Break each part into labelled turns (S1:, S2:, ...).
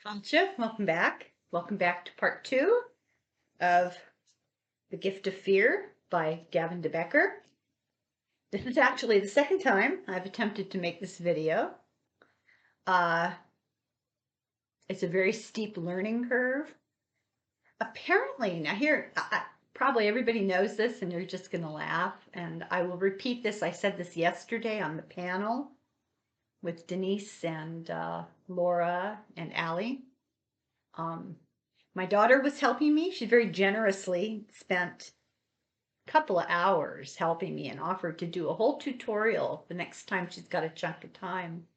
S1: Concha, welcome back. Welcome back to part 2 of The Gift of Fear by Gavin Becker. This is actually the second time I've attempted to make this video. It's a very steep learning curve. Apparently, now here, probably everybody knows this and you're just going to laugh, and I will repeat this. I said this yesterday on the panel with Denise and Laura and Allie. My daughter was helping me. She very generously spent a couple of hours helping me and offered to do a whole tutorial the next time she's got a chunk of time.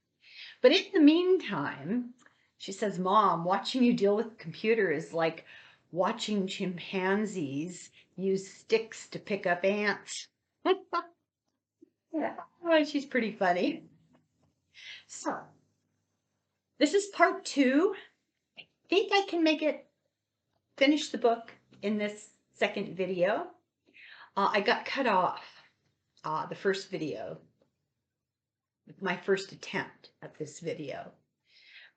S1: But in the meantime, she says, "Mom, watching you deal with the computer is like watching chimpanzees use sticks to pick up ants." Oh, she's pretty funny. So, this is part 2. I think I can finish the book in this second video. I got cut off the first video, my first attempt at this video,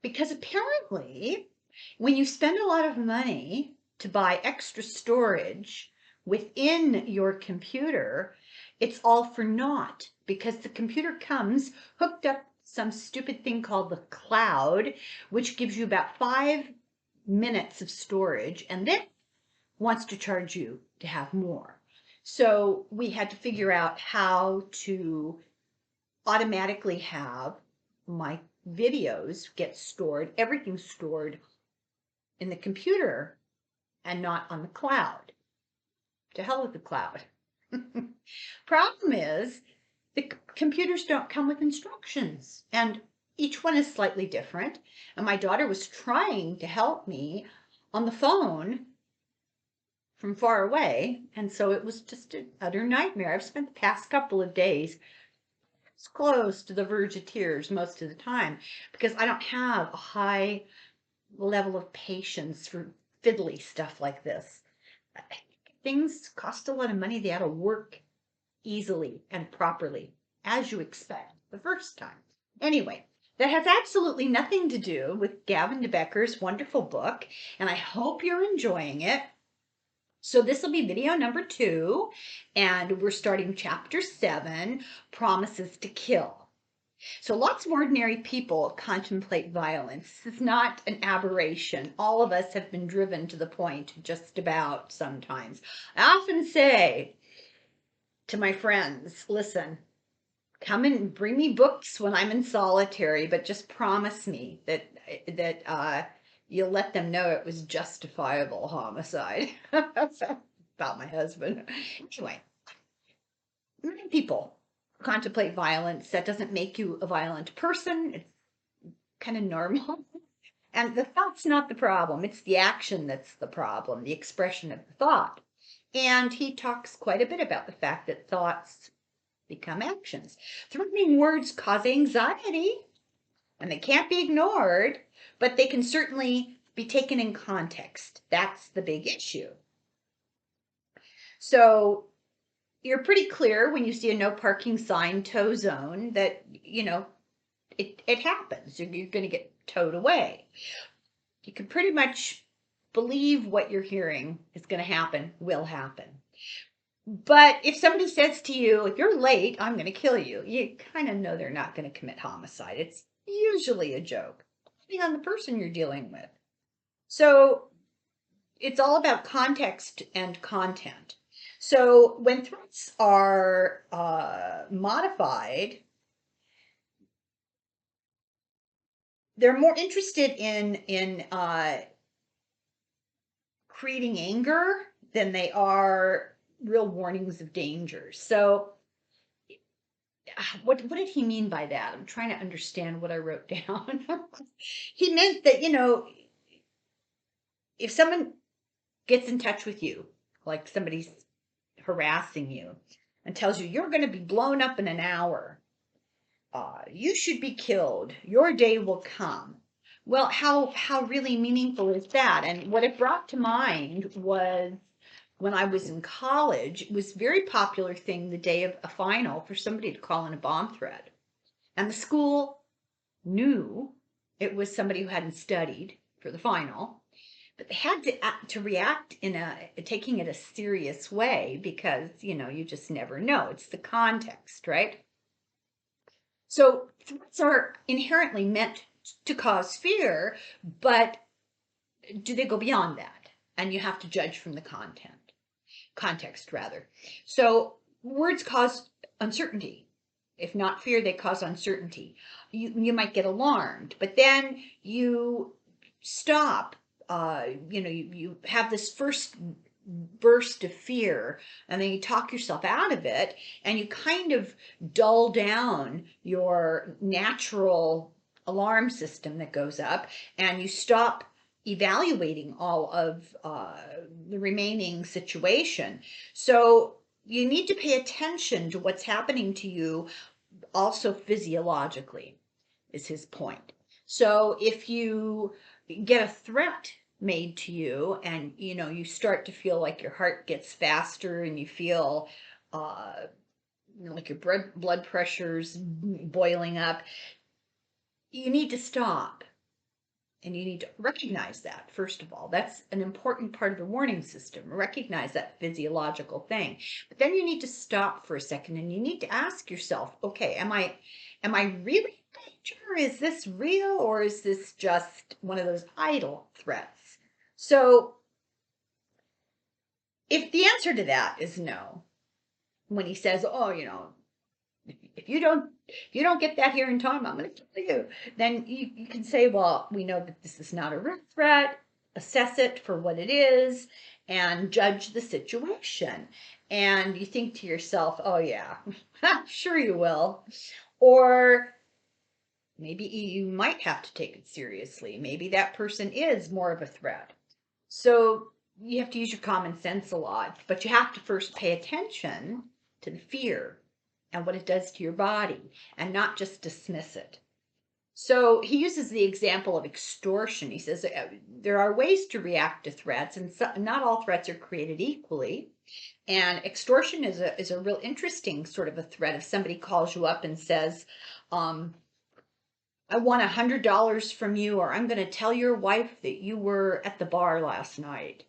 S1: because apparently when you spend a lot of money to buy extra storage within your computer, it's all for naught, because the computer comes hooked up some stupid thing called the cloud, which gives you about 5 minutes of storage and then wants to charge you to have more. So we had to figure out how to automatically have my videos get stored, everything stored in the computer and not on the cloud. To hell with the cloud. Problem is, the computers don't come with instructions, and each one is slightly different. And my daughter was trying to help me on the phone from far away, and so it was just an utter nightmare. I've spent the past couple of days close to the verge of tears most of the time, because I don't have a high level of patience for fiddly stuff like this. Things cost a lot of money. They ought to work easily and properly, as you expect the first time. Anyway, that has absolutely nothing to do with Gavin Becker's wonderful book, and I hope you're enjoying it. So this will be video number 2, and we're starting chapter 7, Promises to Kill. So lots of ordinary people contemplate violence. This is not an aberration. All of us have been driven to the point just about sometimes. I often say to my friends, listen, come and bring me books when I'm in solitary, but just promise me that you'll let them know it was justifiable homicide. About my husband. Anyway, many people contemplate violence. That doesn't make you a violent person. It's kind of normal. And the thought's not the problem. It's the action that's the problem, the expression of the thought. And he talks quite a bit about the fact that thoughts become actions. Threatening words cause anxiety, and they can't be ignored, but they can certainly be taken in context. That's the big issue. So you're pretty clear when you see a no parking sign, tow zone, that, you know, it happens. You're going to get towed away. You can pretty much believe what you're hearing is going to happen, will happen. But if somebody says to you, if you're late, I'm going to kill you, you kind of know they're not going to commit homicide. It's usually a joke, depending on the person you're dealing with. So it's all about context and content. So when threats are modified, they're more interested in creating anger than they are real warnings of danger. So what did he mean by that? I'm trying to understand what I wrote down. He meant that, you know, if someone gets in touch with you, like somebody's harassing you and tells you you're going to be blown up in an hour, you should be killed, your day will come. Well, how really meaningful is that? And what it brought to mind was when I was in college, it was a very popular thing the day of a final for somebody to call in a bomb threat. And the school knew it was somebody who hadn't studied, for the final. But they had to react in taking it a serious way because, you just never know. It's the context, right? So threats are inherently meant to cause fear, but do they go beyond that? And you have to judge from the context rather. So words cause uncertainty. If not fear, they cause uncertainty. You might get alarmed, but then you stop. You have this first burst of fear, and then you talk yourself out of it, and you kind of dull down your natural alarm system that goes up, and you stop evaluating all of the remaining situation. So you need to pay attention to what's happening to you also physiologically, is his point. So if you get a threat made to you, and you start to feel like your heart gets faster, and you feel like your blood pressure's boiling up, you need to stop. And you need to recognize that, first of all. That's an important part of the warning system. Recognize that physiological thing. But then you need to stop for a second, and you need to ask yourself, okay, am I really in danger? Is this real, or is this just one of those idle threats? So if the answer to that is no, when he says, oh, if you don't get that here in time, I'm going to kill you. Then you can say, well, we know that this is not a real threat. Assess it for what it is and judge the situation. And you think to yourself, oh yeah, sure you will. Or maybe you might have to take it seriously. Maybe that person is more of a threat. So you have to use your common sense a lot, but you have to first pay attention to the fear and what it does to your body, and not just dismiss it. So he uses the example of extortion. He says there are ways to react to threats, and not all threats are created equally. And extortion is a real interesting sort of a threat. If somebody calls you up and says, I want $100 from you, or I'm going to tell your wife that you were at the bar last night.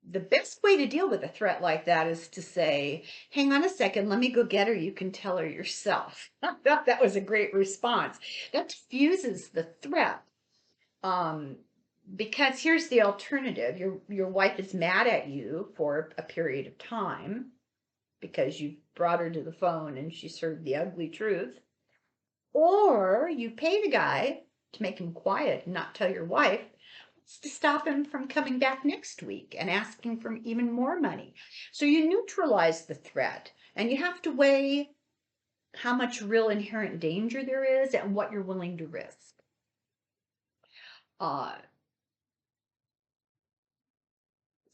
S1: The best way to deal with a threat like that is to say, hang on a second, let me go get her. You can tell her yourself. I thought that was a great response. That diffuses the threat. Because here's the alternative. Your wife is mad at you for a period of time because you brought her to the phone and she's heard the ugly truth. Or you pay the guy to make him quiet and not tell your wife, to stop him from coming back next week and asking for even more money. So you neutralize the threat, and you have to weigh how much real inherent danger there is and what you're willing to risk. And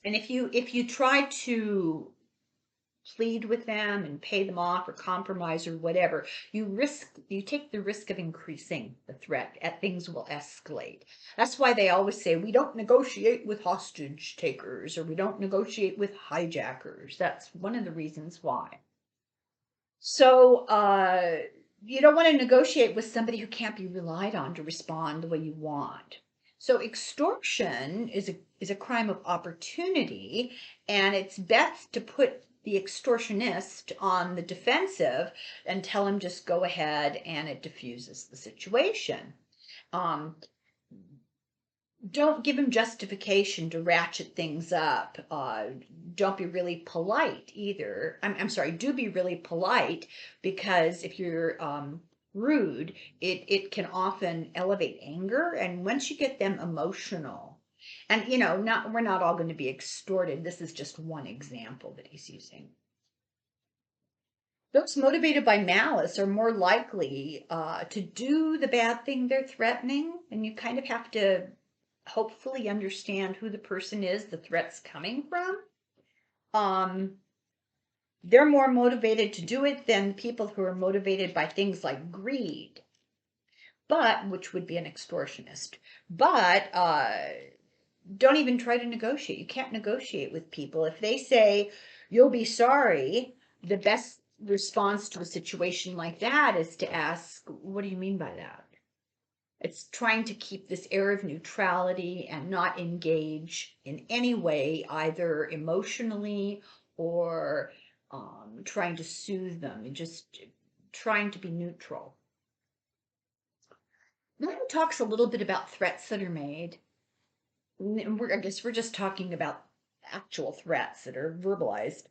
S1: if you try to plead with them and pay them off or compromise or whatever, you take the risk of increasing the threat, and things will escalate. That's why they always say we don't negotiate with hostage takers, or we don't negotiate with hijackers. That's one of the reasons why. So you don't want to negotiate with somebody who can't be relied on to respond the way you want. So extortion is a crime of opportunity, and it's best to put the extortionist on the defensive and tell him just go ahead, and it diffuses the situation. Don't give him justification to ratchet things up. Don't be really polite either. I'm sorry, do be really polite, because if you're rude, it can often elevate anger. And once you get them emotional, and we're not all going to be extorted. This is just one example that he's using. Those motivated by malice are more likely to do the bad thing they're threatening, and you kind of have to hopefully understand who the person is the threat's coming from. They're more motivated to do it than people who are motivated by things like greed, which would be an extortionist. But don't even try to negotiate. You can't negotiate with people. If they say, you'll be sorry, the best response to a situation like that is to ask, what do you mean by that? It's trying to keep this air of neutrality and not engage in any way, either emotionally or trying to soothe them, and just trying to be neutral. Then it talks a little bit about threats that are made. I guess we're just talking about actual threats that are verbalized.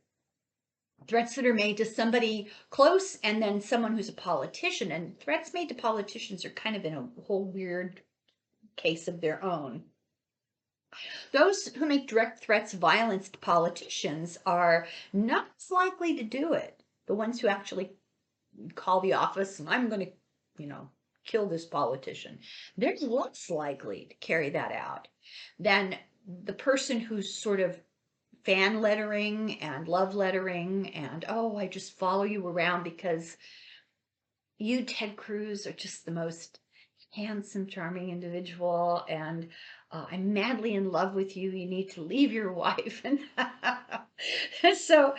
S1: Threats that are made to somebody close, and then someone who's a politician. And threats made to politicians are kind of in a whole weird case of their own. Those who make direct threats of violence to politicians are not as likely to do it. The ones who actually call the office and I'm going to, kill this politician, they're less likely to carry that out than the person who's sort of fan lettering and love lettering and, oh, I just follow you around because you, Ted Cruz, are just the most handsome, charming individual, and I'm madly in love with you. You need to leave your wife. And so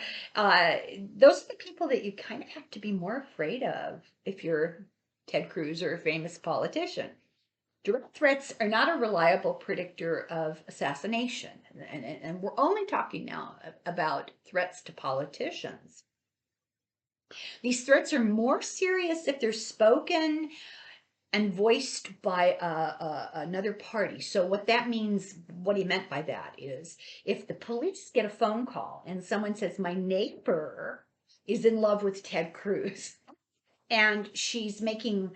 S1: those are the people that you kind of have to be more afraid of if you're Ted Cruz or a famous politician. Direct threats are not a reliable predictor of assassination. And we're only talking now about threats to politicians. These threats are more serious if they're spoken and voiced by another party. So what that means, what he meant by that is, if the police get a phone call and someone says, my neighbor is in love with Ted Cruz, and she's making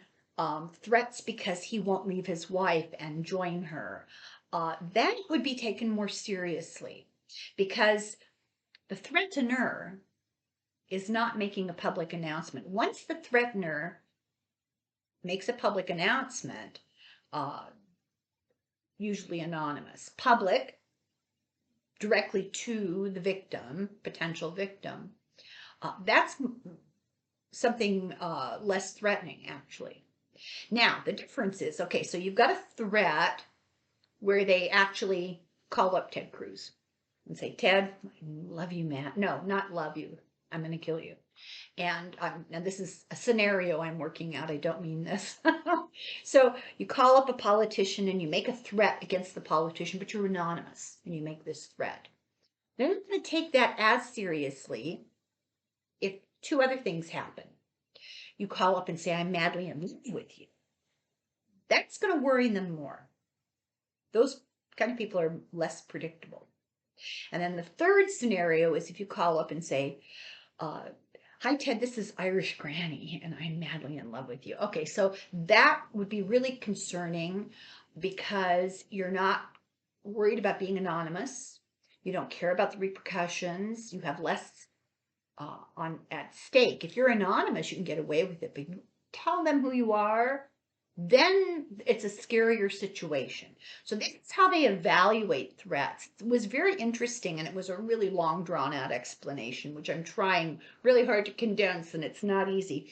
S1: threats because he won't leave his wife and join her, that would be taken more seriously, because the threatener is not making a public announcement. Once the threatener makes a public announcement, usually anonymous, public, directly to the victim, potential victim, that's something less threatening, actually. Now, the difference is, okay, so you've got a threat where they actually call up Ted Cruz and say, Ted, I love you, man. No, not love you. I'm going to kill you. And this is a scenario I'm working out. I don't mean this. So you call up a politician and you make a threat against the politician, but you're anonymous and you make this threat. They're not going to take that as seriously if two other things happen. You call up and say, I'm madly in love with you. That's going to worry them more. Those kind of people are less predictable. And then the third scenario is if you call up and say, hi, Ted, this is Irish Granny, and I'm madly in love with you. Okay, so that would be really concerning because you're not worried about being anonymous. You don't care about the repercussions. You have less at stake. If you're anonymous, you can get away with it, but you tell them who you are, then it's a scarier situation. So this is how they evaluate threats. It was very interesting, and it was a really long, drawn-out explanation, which I'm trying really hard to condense, and it's not easy.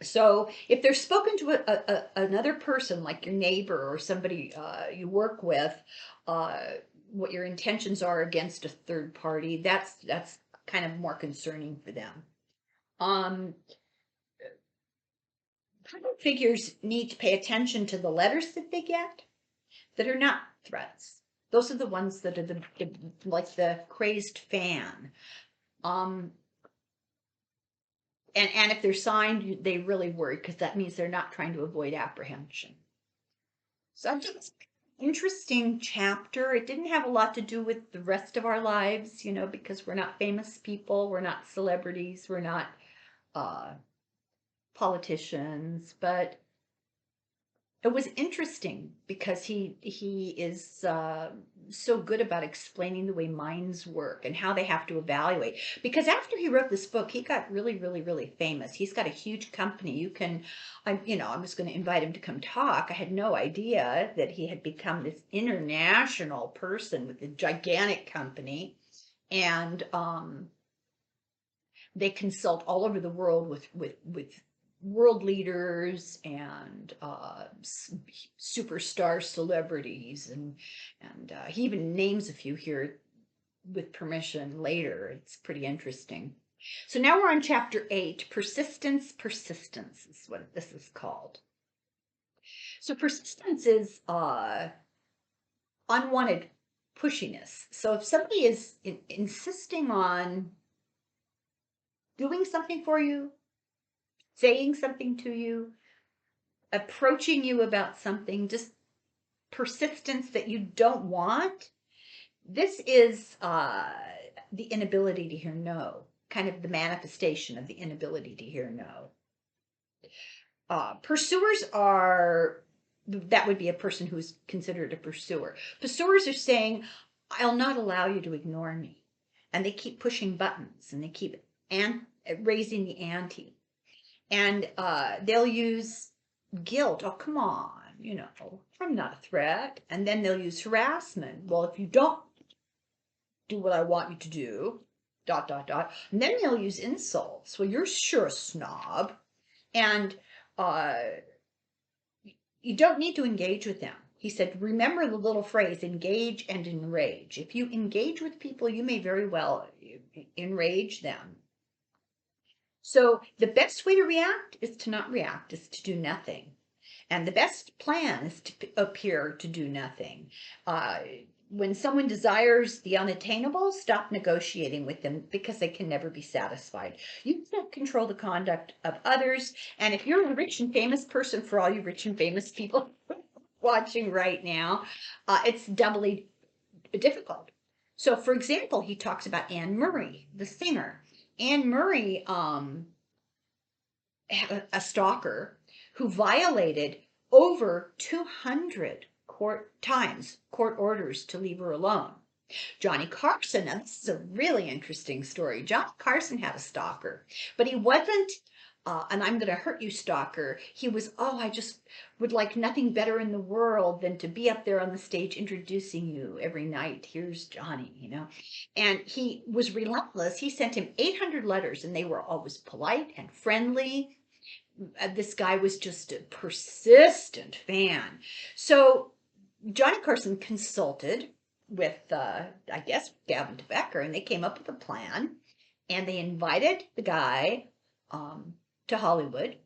S1: So if they're spoken to another person, like your neighbor or somebody you work with, what your intentions are against a third party, that's kind of more concerning for them. Public figures need to pay attention to the letters that they get that are not threats. Those are the ones that are like the crazed fan. And if they're signed, they really worry because that means they're not trying to avoid apprehension. So I think it's an interesting chapter. It didn't have a lot to do with the rest of our lives, because we're not famous people, we're not celebrities, we're not politicians, but it was interesting because he is so good about explaining the way minds work and how they have to evaluate. Because after he wrote this book, he got really, really, really famous. He's got a huge company. I was going to invite him to come talk. I had no idea that he had become this international person with a gigantic company, and they consult all over the world with world leaders and superstar celebrities, and he even names a few here with permission later. It's pretty interesting. So now we're on chapter 8, persistence is what this is called. So persistence is unwanted pushiness. So if somebody is insisting on doing something for you, saying something to you, approaching you about something, just persistence that you don't want, this is the inability to hear no, kind of the manifestation of the inability to hear no. Pursuers are, that would be a person who's considered a pursuer. Pursuers are saying, I'll not allow you to ignore me. And they keep pushing buttons and they keep raising the ante. And they'll use guilt. Oh, come on, I'm not a threat. And then they'll use harassment. Well, if you don't do what I want you to do, ... And then they'll use insults. Well, you're sure a snob. And you don't need to engage with them. He said, remember the little phrase, engage and enrage. If you engage with people, you may very well enrage them. So the best way to react is to not react, is to do nothing. And the best plan is to appear to do nothing. When someone desires the unattainable, stop negotiating with them because they can never be satisfied. You can't control the conduct of others. And if you're a rich and famous person, for all you rich and famous people watching right now, it's doubly difficult. So, for example, he talks about Anne Murray, the singer. Anne Murray, a stalker who violated over 200 court orders to leave her alone. Johnny Carson, now this is a really interesting story. Johnny Carson had a stalker, but he wasn't and I'm going to hurt you stalker. He was, I just would like nothing better in the world than to be up there on the stage introducing you every night. Here's Johnny, And he was relentless. He sent him 800 letters and they were always polite and friendly. This guy was just a persistent fan. So Johnny Carson consulted with, I guess, Gavin Becker, and they came up with a plan. And they invited the guy to Hollywood.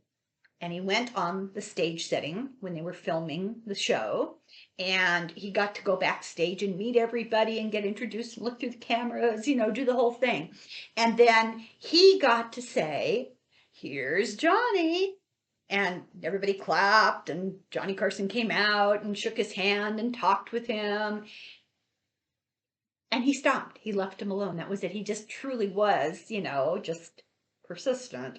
S1: And he went on the stage setting when they were filming the show. And he got to go backstage and meet everybody and get introduced and look through the cameras, do the whole thing. And then he got to say, here's Johnny. And everybody clapped and Johnny Carson came out and shook his hand and talked with him. And he stopped. He left him alone. That was it. He just truly was, just persistent.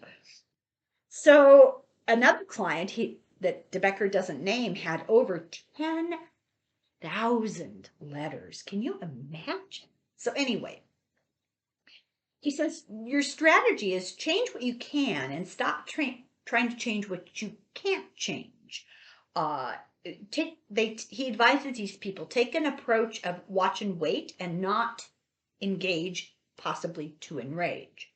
S1: So another client that Becker doesn't name had over 10,000 letters. Can you imagine? So anyway, he says, your strategy is change what you can and stop trying to change what you can't change. He advises these people, take an approach of watch and wait and not engage, possibly to enrage.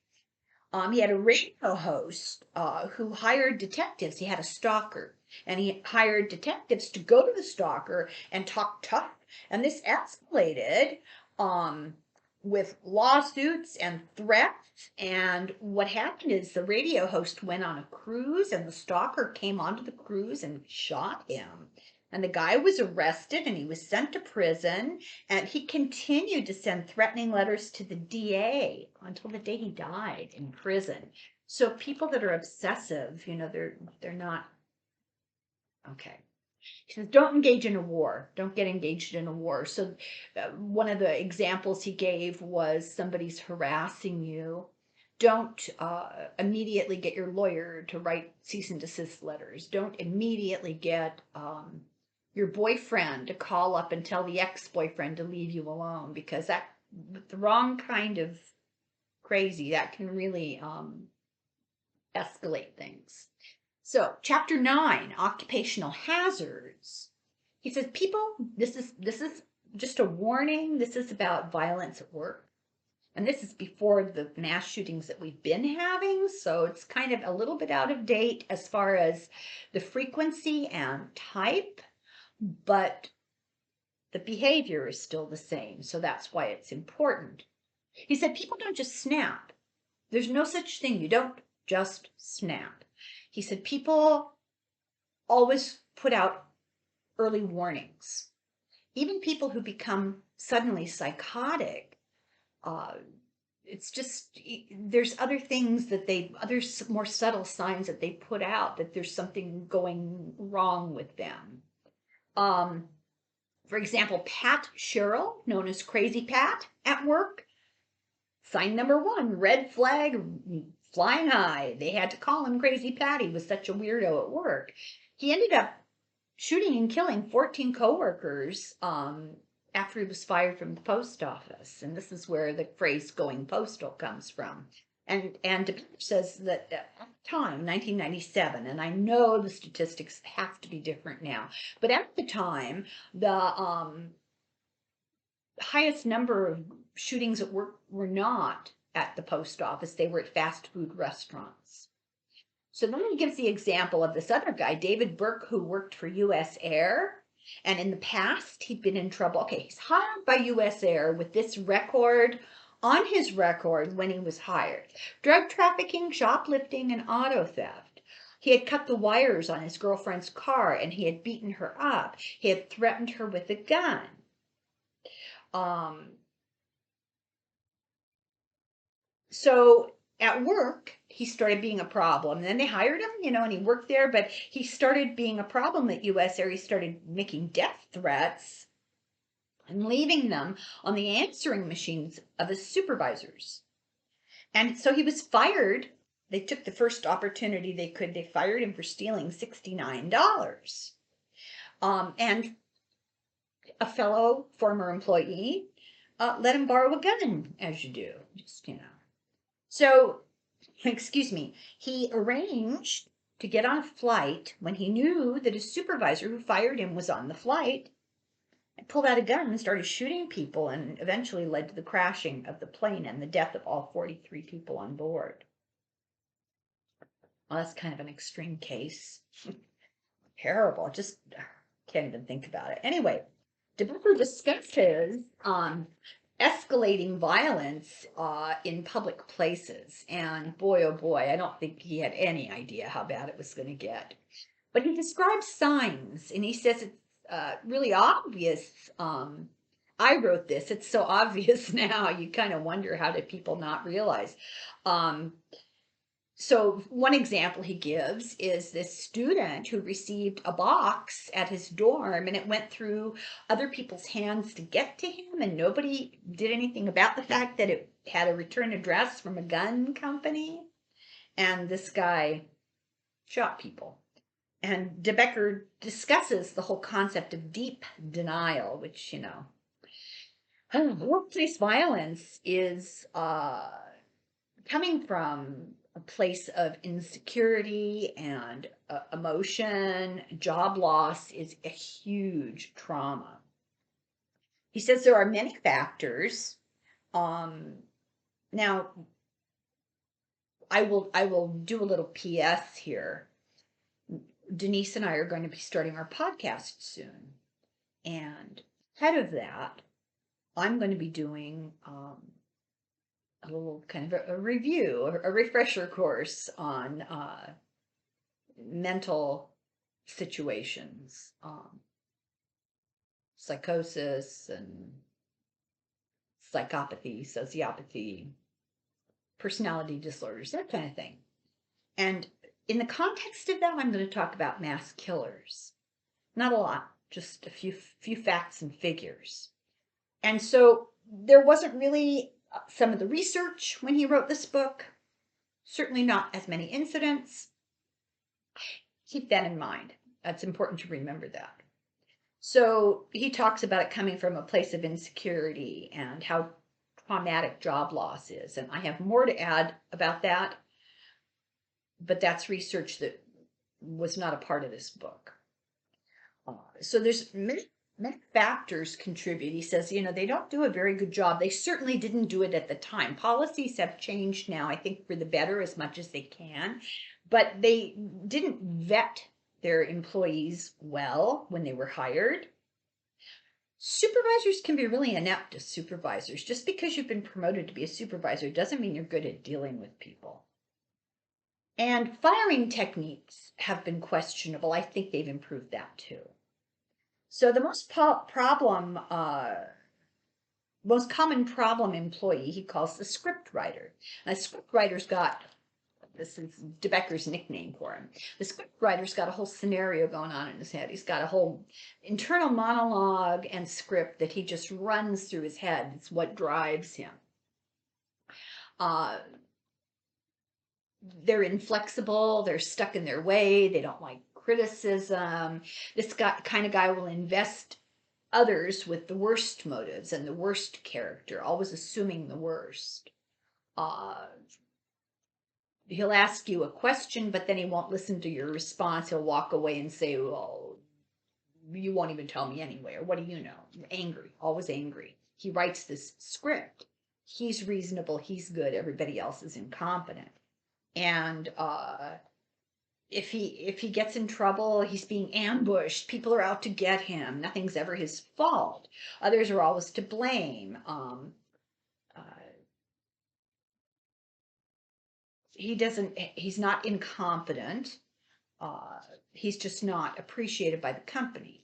S1: He had a radio host who hired detectives. He had a stalker, and he hired detectives to go to the stalker and talk tough. And this escalated with lawsuits and threats. And what happened is the radio host went on a cruise, and the stalker came onto the cruise and shot him. And the guy was arrested and he was sent to prison, and he continued to send threatening letters to the DA until the day he died in prison. So people that are obsessive, they're not okay. He says, don't engage in a war. Don't get engaged in a war. So one of the examples he gave was somebody's harassing you. Don't immediately get your lawyer to write cease and desist letters. Don't immediately get your boyfriend to call up and tell the ex-boyfriend to leave you alone, because that, the wrong kind of crazy, that can really escalate things. So chapter 9, occupational hazards. He says, people, this is just a warning. This is about violence at work. And this is before the mass shootings that we've been having. So it's kind of a little bit out of date as far as the frequency and type, but the behavior is still the same. So that's why it's important. He said, people don't just snap. There's no such thing. You don't just snap. He said, people always put out early warnings. Even people who become suddenly psychotic, uh, it's just there's other things that other more subtle signs that they put out that there's something going wrong with them. Um, for example, Pat Sherrill, known as Crazy Pat at work, sign number one, red flag flying high. They had to call him Crazy Pat. He was such a weirdo at work. He ended up shooting and killing 14 coworkers after he was fired from the post office. And this is where the phrase going postal comes from. And Becker says that at the time, 1997, and I know the statistics have to be different now, but at the time, the highest number of shootings at work were not at the post office. They were at fast food restaurants. So then he gives the example of this other guy, David Burke, who worked for U.S. Air. And in the past, he'd been in trouble. Okay, he's hired by U.S. Air with this record on his record when he was hired: drug trafficking, shoplifting, and auto theft. He had cut the wires on his girlfriend's car, and he had beaten her up. He had threatened her with a gun. So at work, he started being a problem. And then they hired him, and he worked there, but he started being a problem at US Air. He started making death threats and leaving them on the answering machines of his supervisors. And so he was fired. They took the first opportunity they could. They fired him for stealing $69. And a fellow former employee let him borrow a gun, as you do, So, excuse me, he arranged to get on a flight when he knew that his supervisor who fired him was on the flight, and pulled out a gun and started shooting people, and eventually led to the crashing of the plane and the death of all 43 people on board. Well, that's kind of an extreme case. Terrible. Just can't even think about it. Anyway, Becker discusses escalating violence in public places. And boy, oh boy, I don't think he had any idea how bad it was going to get. But he describes signs, and he says it's really obvious. I wrote this. It's so obvious now. You kind of wonder, how did people not realize? So one example he gives is this student who received a box at his dorm, and it went through other people's hands to get to him, and nobody did anything about the fact that it had a return address from a gun company. And this guy shot people. And Becker discusses the whole concept of deep denial, which, workplace violence is coming from a place of insecurity and emotion. Job loss is a huge trauma. He says there are many factors. Now, I will do a little PS here. Denise and I are going to be starting our podcast soon, and ahead of that, I'm going to be doing a little kind of a review, a refresher course on mental situations, psychosis and psychopathy, sociopathy, personality disorders, that kind of thing. And in the context of that, I'm going to talk about mass killers. Not a lot, just a few facts and figures. And so there wasn't really some of the research when he wrote this book, certainly not as many incidents. Keep that in mind. It's important to remember that. So he talks about it coming from a place of insecurity and how traumatic job loss is. And I have more to add about that, but that's research that was not a part of this book. So there's many factors contribute. He says, they don't do a very good job. They certainly didn't do it at the time. Policies have changed now, I think, for the better as much as they can, but they didn't vet their employees well when they were hired. Supervisors can be really inept as supervisors. Just because you've been promoted to be a supervisor doesn't mean you're good at dealing with people. And firing techniques have been questionable. I think they've improved that too. So the most common problem employee he calls the script writer. And a script writer's got, this is Becker's nickname for him. The script writer's got a whole scenario going on in his head. He's got a whole internal monologue and script that he just runs through his head. It's what drives him. They're inflexible. They're stuck in their way. They don't like criticism. This kind of guy will invest others with the worst motives and the worst character, always assuming the worst. He'll ask you a question, but then he won't listen to your response. He'll walk away and say, well, you won't even tell me anyway, or what do you know? Angry, always angry. He writes this script. He's reasonable, he's good, everybody else is incompetent. And if he gets in trouble, he's being ambushed. People are out to get him. Nothing's ever his fault. Others are always to blame. He's not incompetent. He's just not appreciated by the company.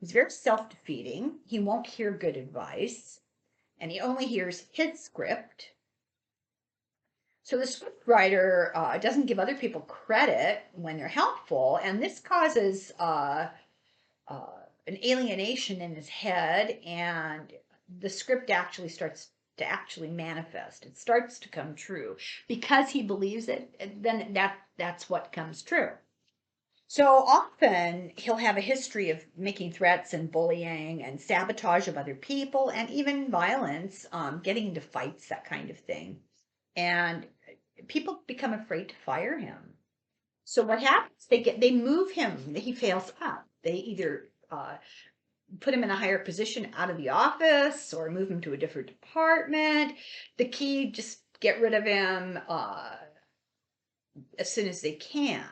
S1: He's very self-defeating. He won't hear good advice, and he only hears his script. So the script writer doesn't give other people credit when they're helpful, and this causes an alienation in his head, and the script actually starts to manifest. It starts to come true because he believes it. Then that's what comes true. So often he'll have a history of making threats and bullying and sabotage of other people and even violence, getting into fights, that kind of thing. And people become afraid to fire him. So what happens? They move him. He fails up. They either put him in a higher position out of the office or move him to a different department. The key, just get rid of him as soon as they can.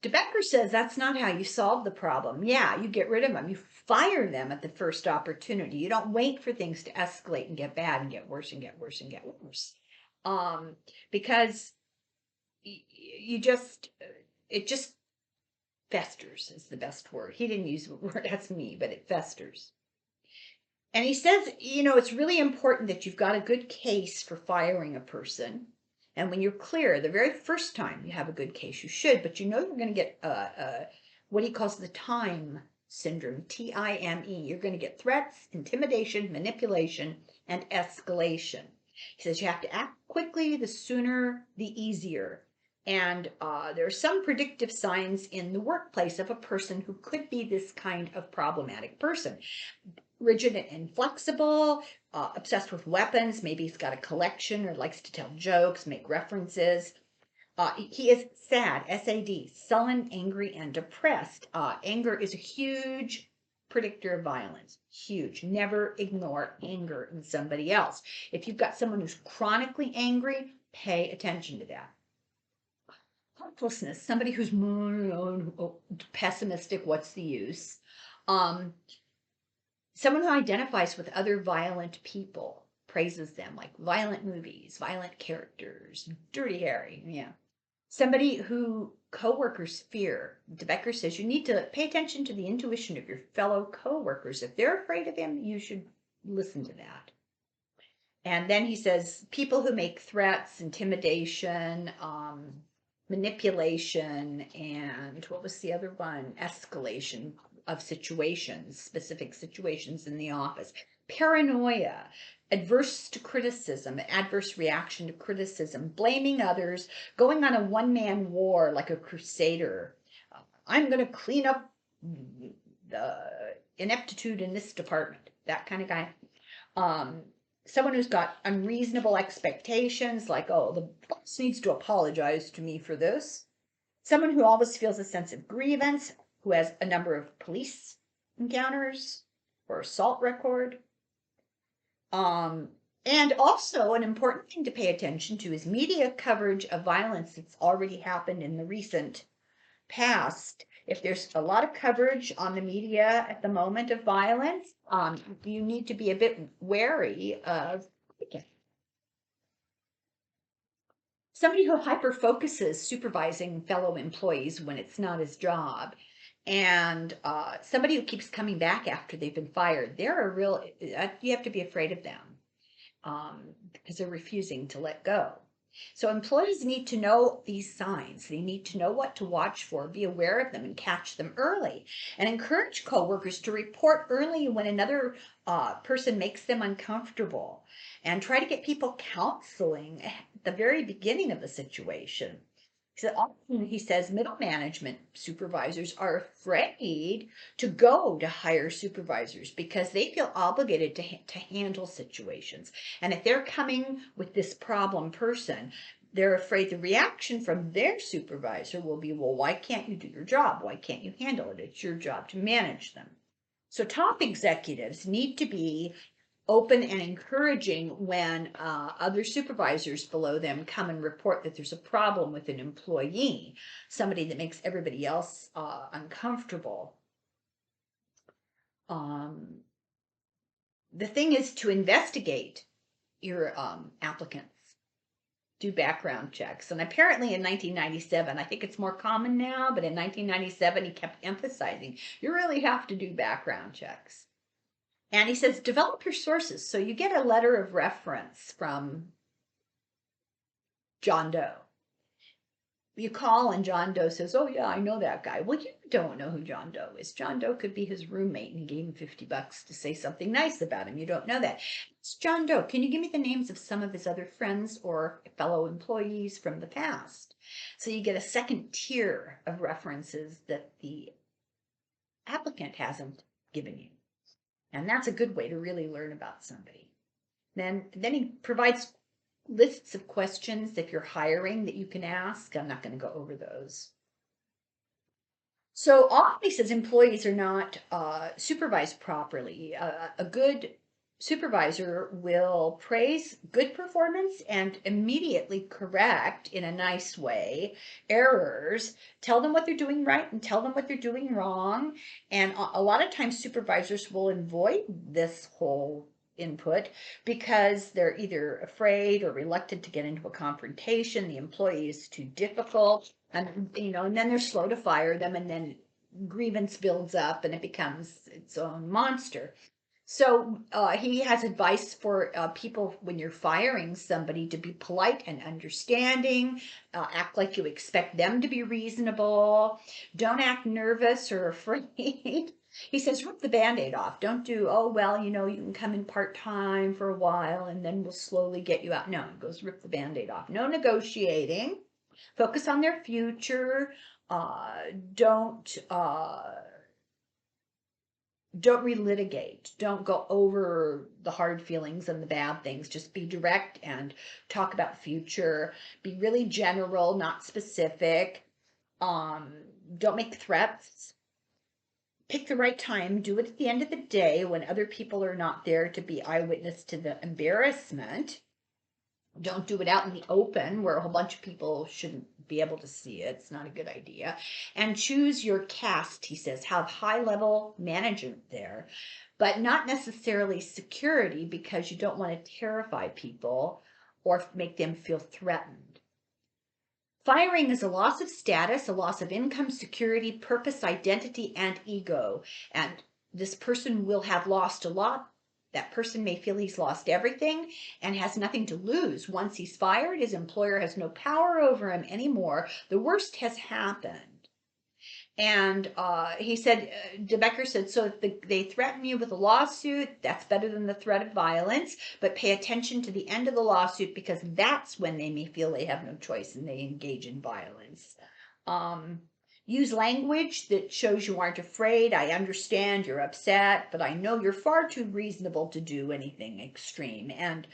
S1: Becker says that's not how you solve the problem. Yeah, you get rid of them. You fire them at the first opportunity. You don't wait for things to escalate and get bad and get worse and get worse and get worse. Because it just festers is the best word. He didn't use the word, that's me, but it festers. And he says, it's really important that you've got a good case for firing a person. And when you're clear, the very first time you have a good case, you should, but you're going to get what he calls the time syndrome, T-I-M-E. You're going to get threats, intimidation, manipulation, and escalation. He says you have to act quickly, the sooner, the easier. And there are some predictive signs in the workplace of a person who could be this kind of problematic person. Rigid and inflexible, obsessed with weapons. Maybe he's got a collection or likes to tell jokes, make references. He is sad, S-A-D, sullen, angry, and depressed. Anger is a huge predictor of violence. Huge. Never ignore anger in somebody else. If you've got someone who's chronically angry, pay attention to that. Hopelessness, somebody who's pessimistic, what's the use? Someone who identifies with other violent people, praises them, like violent movies, violent characters, Dirty Harry, yeah. Somebody who coworkers fear. Becker says you need to pay attention to the intuition of your fellow coworkers. If they're afraid of him, you should listen to that. And then he says people who make threats, intimidation, manipulation, and what was the other one? Escalation of situations, specific situations in the office. Paranoia, adverse to criticism, adverse reaction to criticism, blaming others, going on a one-man war like a crusader. I'm going to clean up the ineptitude in this department, that kind of guy. Someone who's got unreasonable expectations, like, oh, the boss needs to apologize to me for this. Someone who always feels a sense of grievance, who has a number of police encounters or assault record. And also an important thing to pay attention to is media coverage of violence that's already happened in the recent past. If there's a lot of coverage on the media at the moment of violence, you need to be a bit wary of somebody who hyper-focuses supervising fellow employees when it's not his job. And somebody who keeps coming back after they've been fired, they're a real, you have to be afraid of them because they're refusing to let go. So employees need to know these signs. They need to know what to watch for, be aware of them, and catch them early. And encourage coworkers to report early when another person makes them uncomfortable. And try to get people counseling at the very beginning of the situation. So often he says middle management supervisors are afraid to go to higher supervisors because they feel obligated to handle situations. And if they're coming with this problem person, they're afraid the reaction from their supervisor will be, well, why can't you do your job? Why can't you handle it? It's your job to manage them. So top executives need to be open and encouraging when other supervisors below them come and report that there's a problem with an employee, somebody that makes everybody else uncomfortable. The thing is to investigate your applicants, do background checks. And apparently in 1997, I think it's more common now, but in 1997, he kept emphasizing, you really have to do background checks. And he says, develop your sources. So you get a letter of reference from John Doe. You call and John Doe says, oh yeah, I know that guy. Well, you don't know who John Doe is. John Doe could be his roommate and he gave him $50 to say something nice about him. You don't know that. It's John Doe. Can you give me the names of some of his other friends or fellow employees from the past? So you get a second tier of references that the applicant hasn't given you. And that's a good way to really learn about somebody. Then he provides lists of questions if you're hiring that you can ask. I'm not going to go over those. So often he says employees are not supervised properly. A good supervisor will praise good performance and immediately correct in a nice way errors, tell them what they're doing right and tell them what they're doing wrong. And a lot of times supervisors will avoid this whole input because they're either afraid or reluctant to get into a confrontation. The employee is too difficult, and and then they're slow to fire them, and then grievance builds up and it becomes its own monster. So he has advice for people when you're firing somebody to be polite and understanding, act like you expect them to be reasonable, don't act nervous or afraid. He says, rip the Band-Aid off. Don't do, oh, well, you can come in part-time for a while and then we'll slowly get you out. No, he goes, rip the Band-Aid off. No negotiating. Focus on their future. Don't relitigate. Don't go over the hard feelings and the bad things. Just be direct and talk about the future. Be really general, not specific. Don't make threats. Pick the right time. Do it at the end of the day when other people are not there to be eyewitness to the embarrassment. Don't do it out in the open where a whole bunch of people shouldn't be able to see it. It's not a good idea. And choose your cast, he says. Have high-level management there, but not necessarily security because you don't want to terrify people or make them feel threatened. Firing is a loss of status, a loss of income, security, purpose, identity, and ego. And this person will have lost a lot. That person may feel he's lost everything and has nothing to lose. Once he's fired, his employer has no power over him anymore. The worst has happened. And he said, Becker said, so if they threaten you with a lawsuit, that's better than the threat of violence, but pay attention to the end of the lawsuit because that's when they may feel they have no choice and they engage in violence. Use language that shows you aren't afraid. I understand you're upset, but I know you're far too reasonable to do anything extreme. And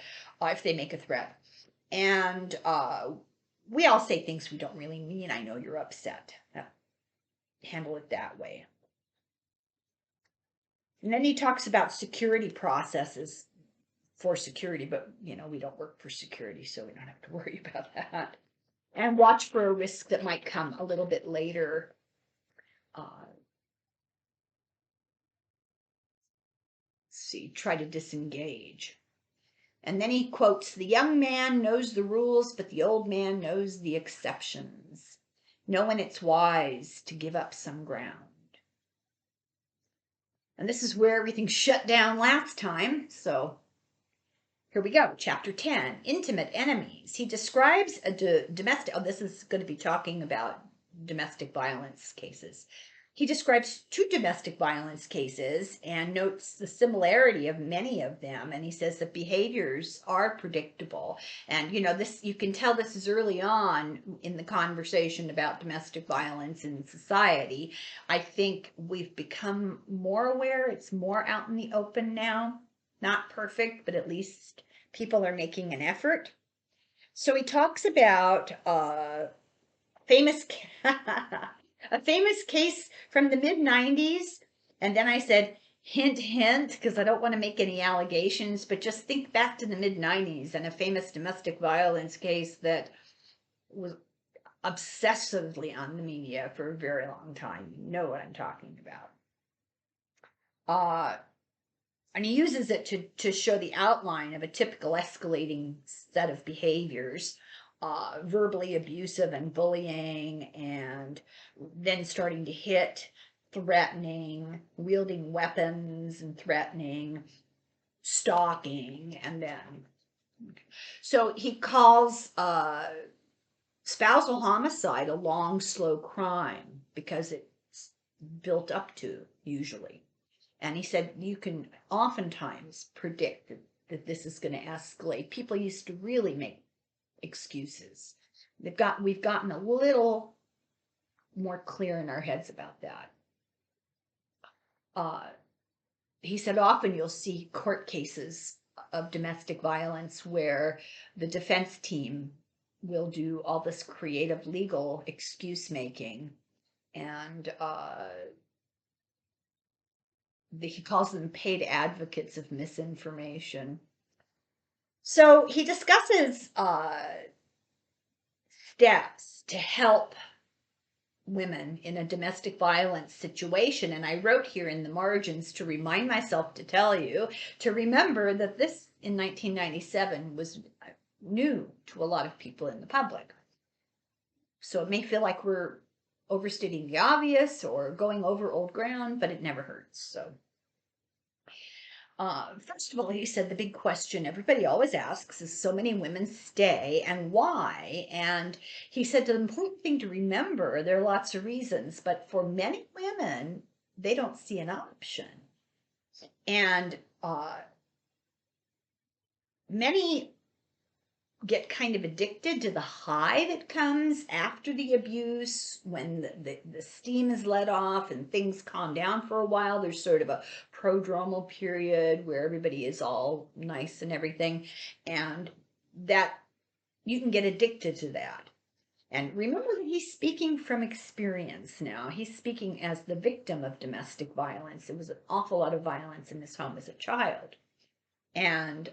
S1: if they make a threat. And we all say things we don't really mean. I know you're upset. Handle it that way. And then he talks about security processes for security, but we don't work for security, so we don't have to worry about that. And watch for a risk that might come a little bit later. See, try to disengage. And then he quotes, the young man knows the rules, but the old man knows the exceptions. Know when it's wise to give up some ground. And this is where everything shut down last time. So here we go. Chapter 10, Intimate Enemies. He describes a domestic, oh, this is going to be talking about domestic violence cases. He describes two domestic violence cases and notes the similarity of many of them. And he says that behaviors are predictable. And, you know, this, you can tell this is early on in the conversation about domestic violence in society. I think we've become more aware. It's more out in the open now. Not perfect, but at least people are making an effort. So he talks about famous a famous case from the mid 90s, and then I said hint hint because I don't want to make any allegations, but just think back to the mid 90s and a famous domestic violence case that was obsessively on the media for a very long time. You know what I'm talking about. And he uses it to show the outline of a typical escalating set of behaviors, verbally abusive and bullying, and then starting to hit, threatening, wielding weapons and threatening, stalking, and then. So he calls spousal homicide a long, slow crime because it's built up to, usually. And he said you can oftentimes predict that this is going to escalate. People used to really make excuses. We've gotten a little more clear in our heads about that. He said often you'll see court cases of domestic violence where the defense team will do all this creative legal excuse making, and he calls them paid advocates of misinformation. So he discusses steps to help women in a domestic violence situation. And I wrote here in the margins to remind myself to tell you to remember that this in 1997 was new to a lot of people in the public. So it may feel like we're overstating the obvious or going over old ground, but it never hurts. So first of all, he said the big question everybody always asks is so many women stay and why? And he said the important thing to remember, there are lots of reasons, but for many women, they don't see an option. And many get kind of addicted to the high that comes after the abuse when the steam is let off and things calm down for a while. There's sort of a prodromal period where everybody is all nice and everything, and that you can get addicted to that. And remember that he's speaking from experience now. He's speaking as the victim of domestic violence. There was an awful lot of violence in his home as a child. And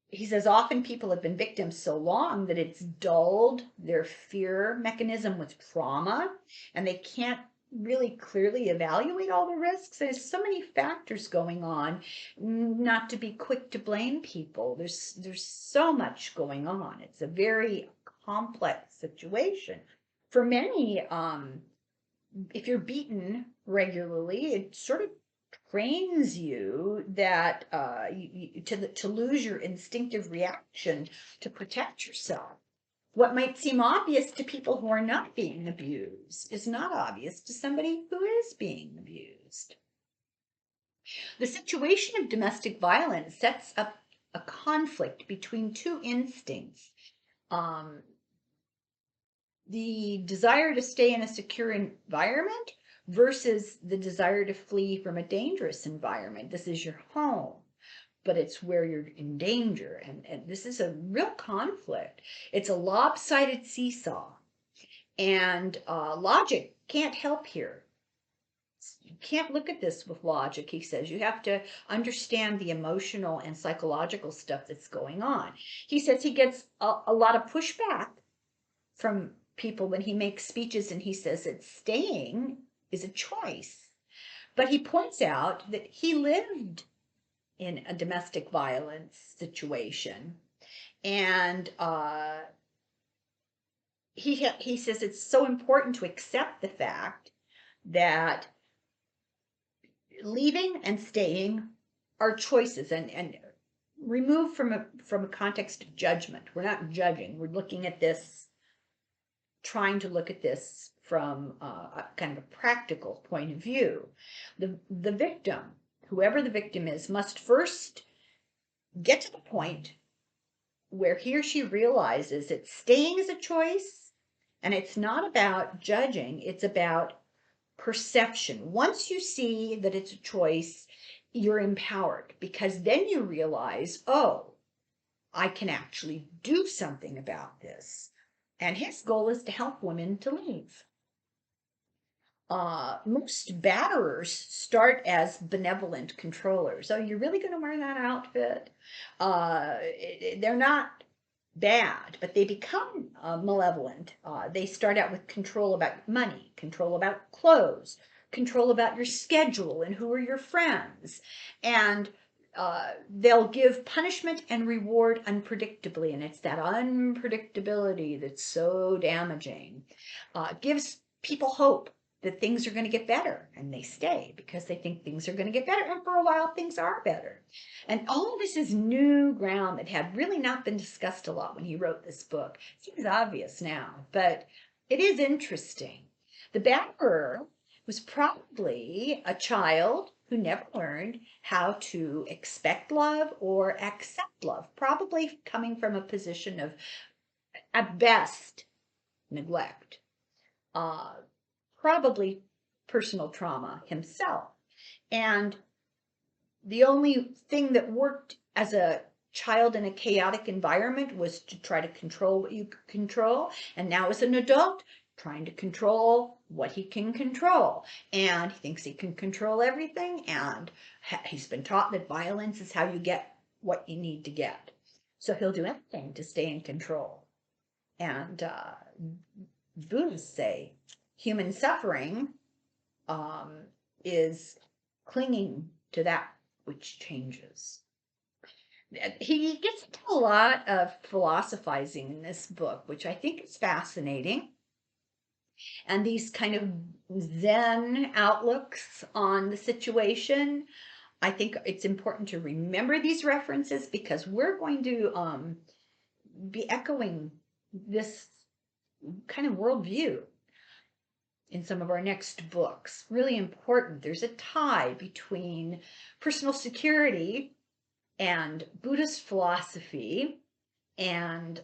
S1: he says often people have been victims so long that it's dulled their fear mechanism with trauma, and they can't really clearly evaluate all the risks. There's so many factors going on, not to be quick to blame people. There's so much going on. It's a very complex situation. For many, if you're beaten regularly, it sort of trains you that to lose your instinctive reaction to protect yourself. What might seem obvious to people who are not being abused is not obvious to somebody who is being abused. The situation of domestic violence sets up a conflict between two instincts. The desire to stay in a secure environment versus the desire to flee from a dangerous environment. This is your home, but it's where you're in danger. And this is a real conflict. It's a lopsided seesaw. And logic can't help here. You can't look at this with logic, he says. You have to understand the emotional and psychological stuff that's going on. He says he gets a lot of pushback from people when he makes speeches and he says that staying is a choice. But he points out that he lived in a domestic violence situation, and he says it's so important to accept the fact that leaving and staying are choices, and removed from a context of judgment. We're not judging. We're looking at this, trying to look at this from a kind of a practical point of view. The victim, whoever the victim is, must first get to the point where he or she realizes that staying is a choice, and it's not about judging, it's about perception. Once you see that it's a choice, you're empowered, because then you realize, oh, I can actually do something about this. And his goal is to help women to leave. Most batterers start as benevolent controllers. Oh, you're really going to wear that outfit? They're not bad, but they become malevolent. They start out with control about money, control about clothes, control about your schedule and who are your friends. And they'll give punishment and reward unpredictably. And it's that unpredictability that's so damaging. It gives people hope that things are going to get better, and they stay because they think things are going to get better, and for a while things are better. And all of this is new ground that had really not been discussed a lot when he wrote this book. It seems obvious now, but it is interesting. The Becker was probably a child who never learned how to expect love or accept love, probably coming from a position of, at best, neglect. Probably personal trauma himself. And the only thing that worked as a child in a chaotic environment was to try to control what you could control. And now as an adult, trying to control what he can control. And he thinks he can control everything. And he's been taught that violence is how you get what you need to get. So he'll do anything to stay in control. And Buddhists say human suffering is clinging to that which changes. He gets into a lot of philosophizing in this book, which I think is fascinating. And these kind of Zen outlooks on the situation, I think it's important to remember these references, because we're going to be echoing this kind of worldview in some of our next books. Really important. There's a tie between personal security and Buddhist philosophy and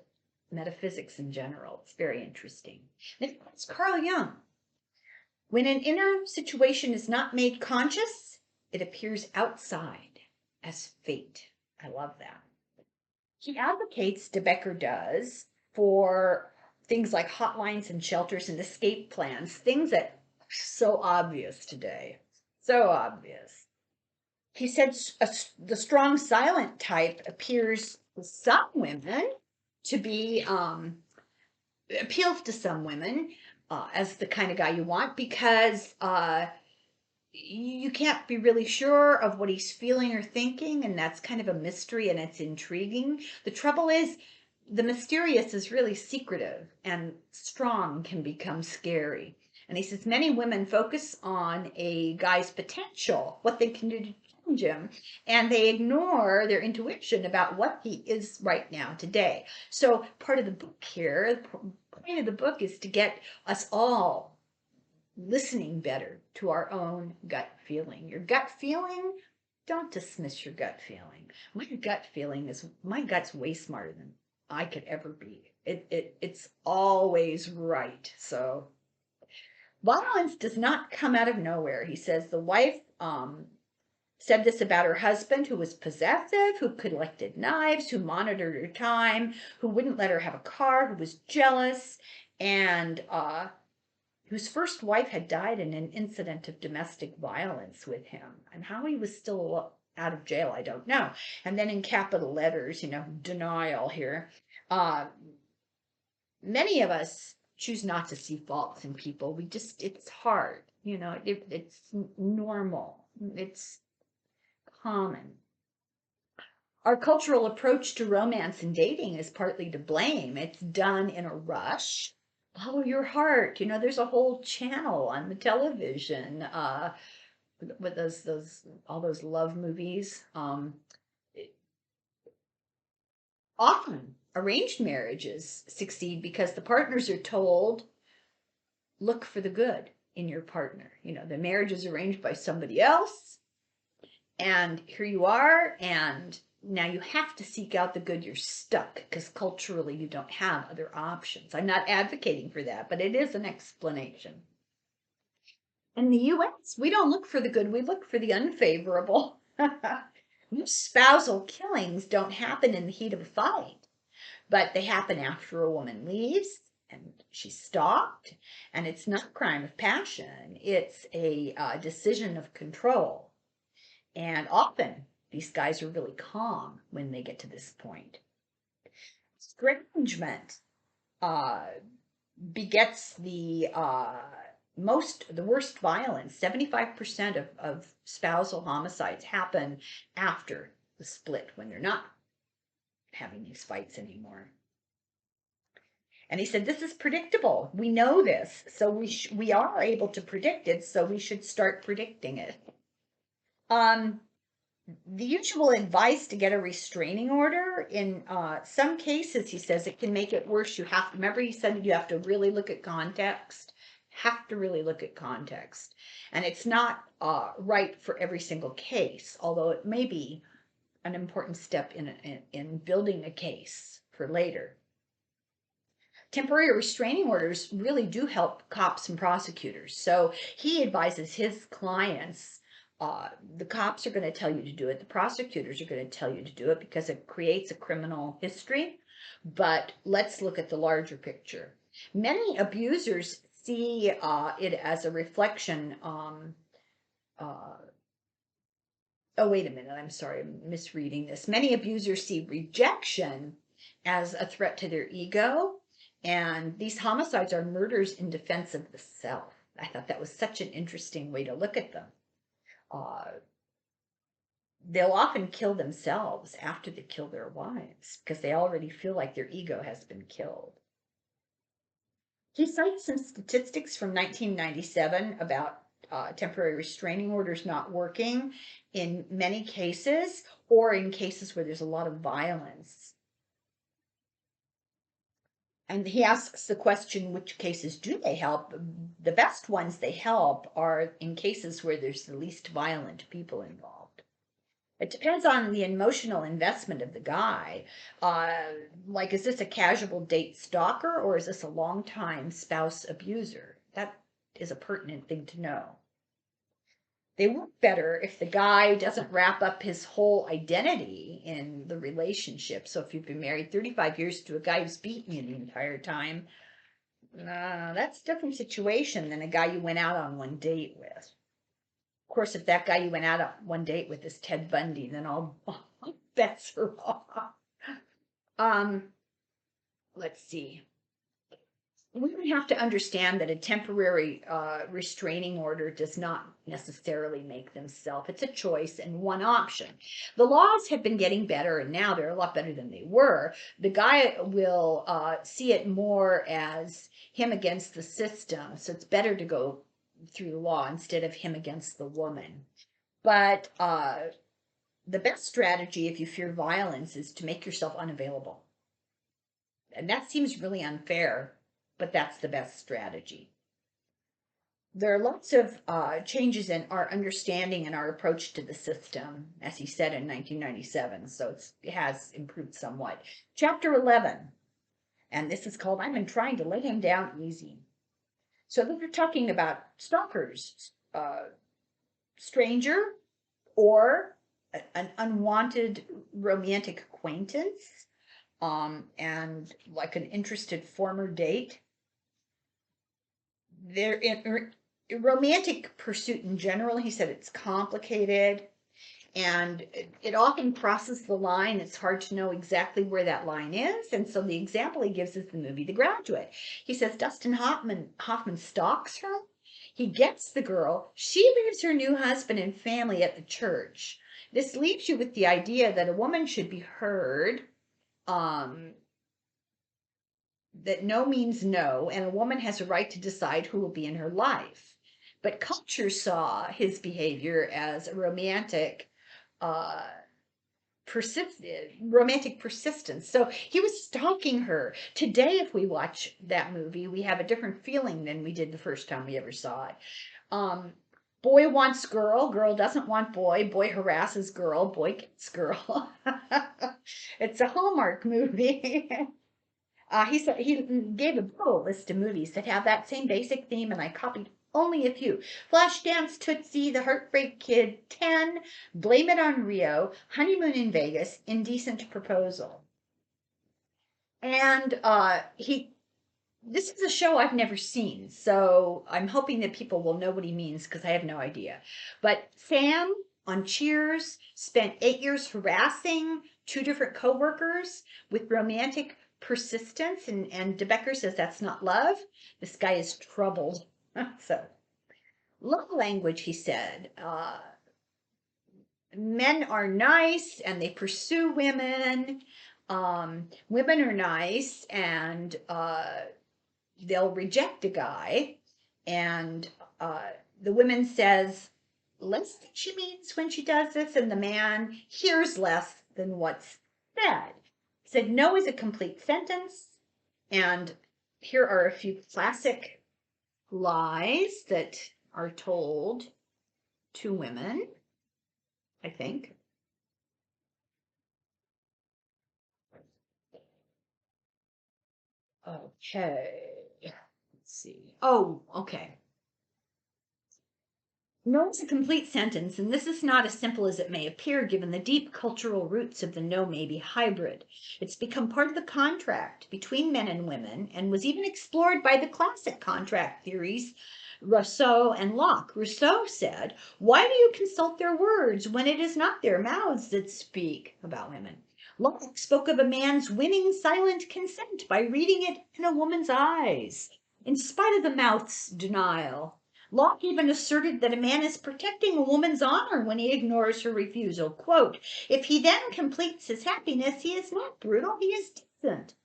S1: metaphysics in general. It's very interesting. It's Carl Jung. When an inner situation is not made conscious, it appears outside as fate. I love that. He advocates, Becker does, for things like hotlines and shelters and escape plans, things that are so obvious today. So obvious. He said the strong silent type appears to some women to be, appeals to some women as the kind of guy you want, because you can't be really sure of what he's feeling or thinking, and that's kind of a mystery, and it's intriguing. The trouble is, the mysterious is really secretive, and strong can become scary. And he says many women focus on a guy's potential, what they can do to change him, and they ignore their intuition about what he is right now today. So part of the book here, the point of the book is to get us all listening better to our own gut feeling. Your gut feeling, don't dismiss your gut feeling. My gut's way smarter than I could ever be. It's always right. So violence does not come out of nowhere. He says the wife said this about her husband, who was possessive, who collected knives, who monitored her time, who wouldn't let her have a car, who was jealous, and whose first wife had died in an incident of domestic violence with him. And how he was still out of jail, I don't know. And then in capital letters, denial here. Many of us choose not to see faults in people. It's hard, it's normal. It's common. Our cultural approach to romance and dating is partly to blame. It's done in a rush. Follow your heart. There's a whole channel on the television with all those love movies. Often arranged marriages succeed because the partners are told, look for the good in your partner. You know, the marriage is arranged by somebody else, and here you are, and now you have to seek out the good. You're stuck because culturally you don't have other options. I'm not advocating for that, but it is an explanation. In the US, we don't look for the good, we look for the unfavorable. Spousal killings don't happen in the heat of a fight, but they happen after a woman leaves and she's stalked, and it's not a crime of passion, it's a decision of control. And often these guys are really calm when they get to this point. Estrangement begets the worst violence. 75% of spousal homicides happen after the split, when they're not having these fights anymore. And he said, this is predictable. We know this, so we are able to predict it, so we should start predicting it. The usual advice to get a restraining order, in some cases, he says it can make it worse. You have to, remember he said you have to really look at context. Have to really look at context. And it's not right for every single case, although it may be an important step in building a case for later. Temporary restraining orders really do help cops and prosecutors. So he advises his clients, the cops are going to tell you to do it, the prosecutors are going to tell you to do it because it creates a criminal history, but let's look at the larger picture. Many abusers see it as a reflection. Oh, wait a minute, I'm sorry, I'm misreading this. Many abusers see rejection as a threat to their ego, and these homicides are murders in defense of the self. I thought that was such an interesting way to look at them. They'll often kill themselves after they kill their wives because they already feel like their ego has been killed. He cites some statistics from 1997 about temporary restraining orders not working in many cases, or in cases where there's a lot of violence. And he asks the question, which cases do they help? The best ones they help are in cases where there's the least violent people involved. It depends on the emotional investment of the guy. Like, is this a casual date stalker, or is this a long-time spouse abuser? That is a pertinent thing to know. They work better if the guy doesn't wrap up his whole identity in the relationship. So if you've been married 35 years to a guy who's beaten you the entire time, that's a different situation than a guy you went out on one date with. Of course, if that guy you went out on one date with is Ted Bundy, then all bets are off. Let's see. We would have to understand that a temporary restraining order does not necessarily make them self. It's a choice and one option. The laws have been getting better, and now they're a lot better than they were. The guy will see it more as him against the system, so it's better to go through the law instead of him against the woman. But the best strategy, if you fear violence, is to make yourself unavailable. And that seems really unfair, but that's the best strategy. There are lots of changes in our understanding and our approach to the system, as he said in 1997, so it has improved somewhat. Chapter 11, and this is called, I've been trying to let him down easy. So they're talking about stalkers, stranger, or an unwanted romantic acquaintance, and like an interested former date. They're in romantic pursuit in general. He said it's complicated, and it often crosses the line. It's hard to know exactly where that line is. And so the example he gives is the movie The Graduate. He says Dustin Hoffman stalks her. He gets the girl. She leaves her new husband and family at the church. This leaves you with the idea that a woman should be heard, that no means no, and a woman has a right to decide who will be in her life. but culture saw his behavior as a uh, romantic persistence. So he was stalking her. Today, if we watch that movie, we have a different feeling than we did the first time we ever saw it. Um, Boy wants girl, girl doesn't want boy, boy harasses girl, boy gets girl. It's a Hallmark movie. He said he gave a full list of movies that have that same basic theme, and I copied only a few. Flashdance, Tootsie, The Heartbreak Kid, 10, Blame It on Rio, Honeymoon in Vegas, Indecent Proposal. And this is a show I've never seen, so I'm hoping that people will know what he means because I have no idea. But Sam on Cheers spent 8 years harassing two different coworkers with romantic persistence, and Becker says that's not love. This guy is troubled. So, love language, he said. Men are nice and they pursue women. Women are nice and they'll reject a guy, and the woman says less than she means when she does this, and the man hears less than what's said. Said no is a complete sentence, and here are a few classic lies that are told to women, I think. Okay. Let's see. Oh, okay. No is a complete sentence, and this is not as simple as it may appear given the deep cultural roots of the no-maybe hybrid. It's become part of the contract between men and women and was even explored by the classic contract theories, Rousseau and Locke. Rousseau said, "Why do you consult their words when it is not their mouths that speak?" about women. Locke spoke of a man's winning silent consent by reading it in a woman's eyes, in spite of the mouth's denial. Locke even asserted that a man is protecting a woman's honor when he ignores her refusal. Quote, "If he then completes his happiness, he is not brutal, he is decent."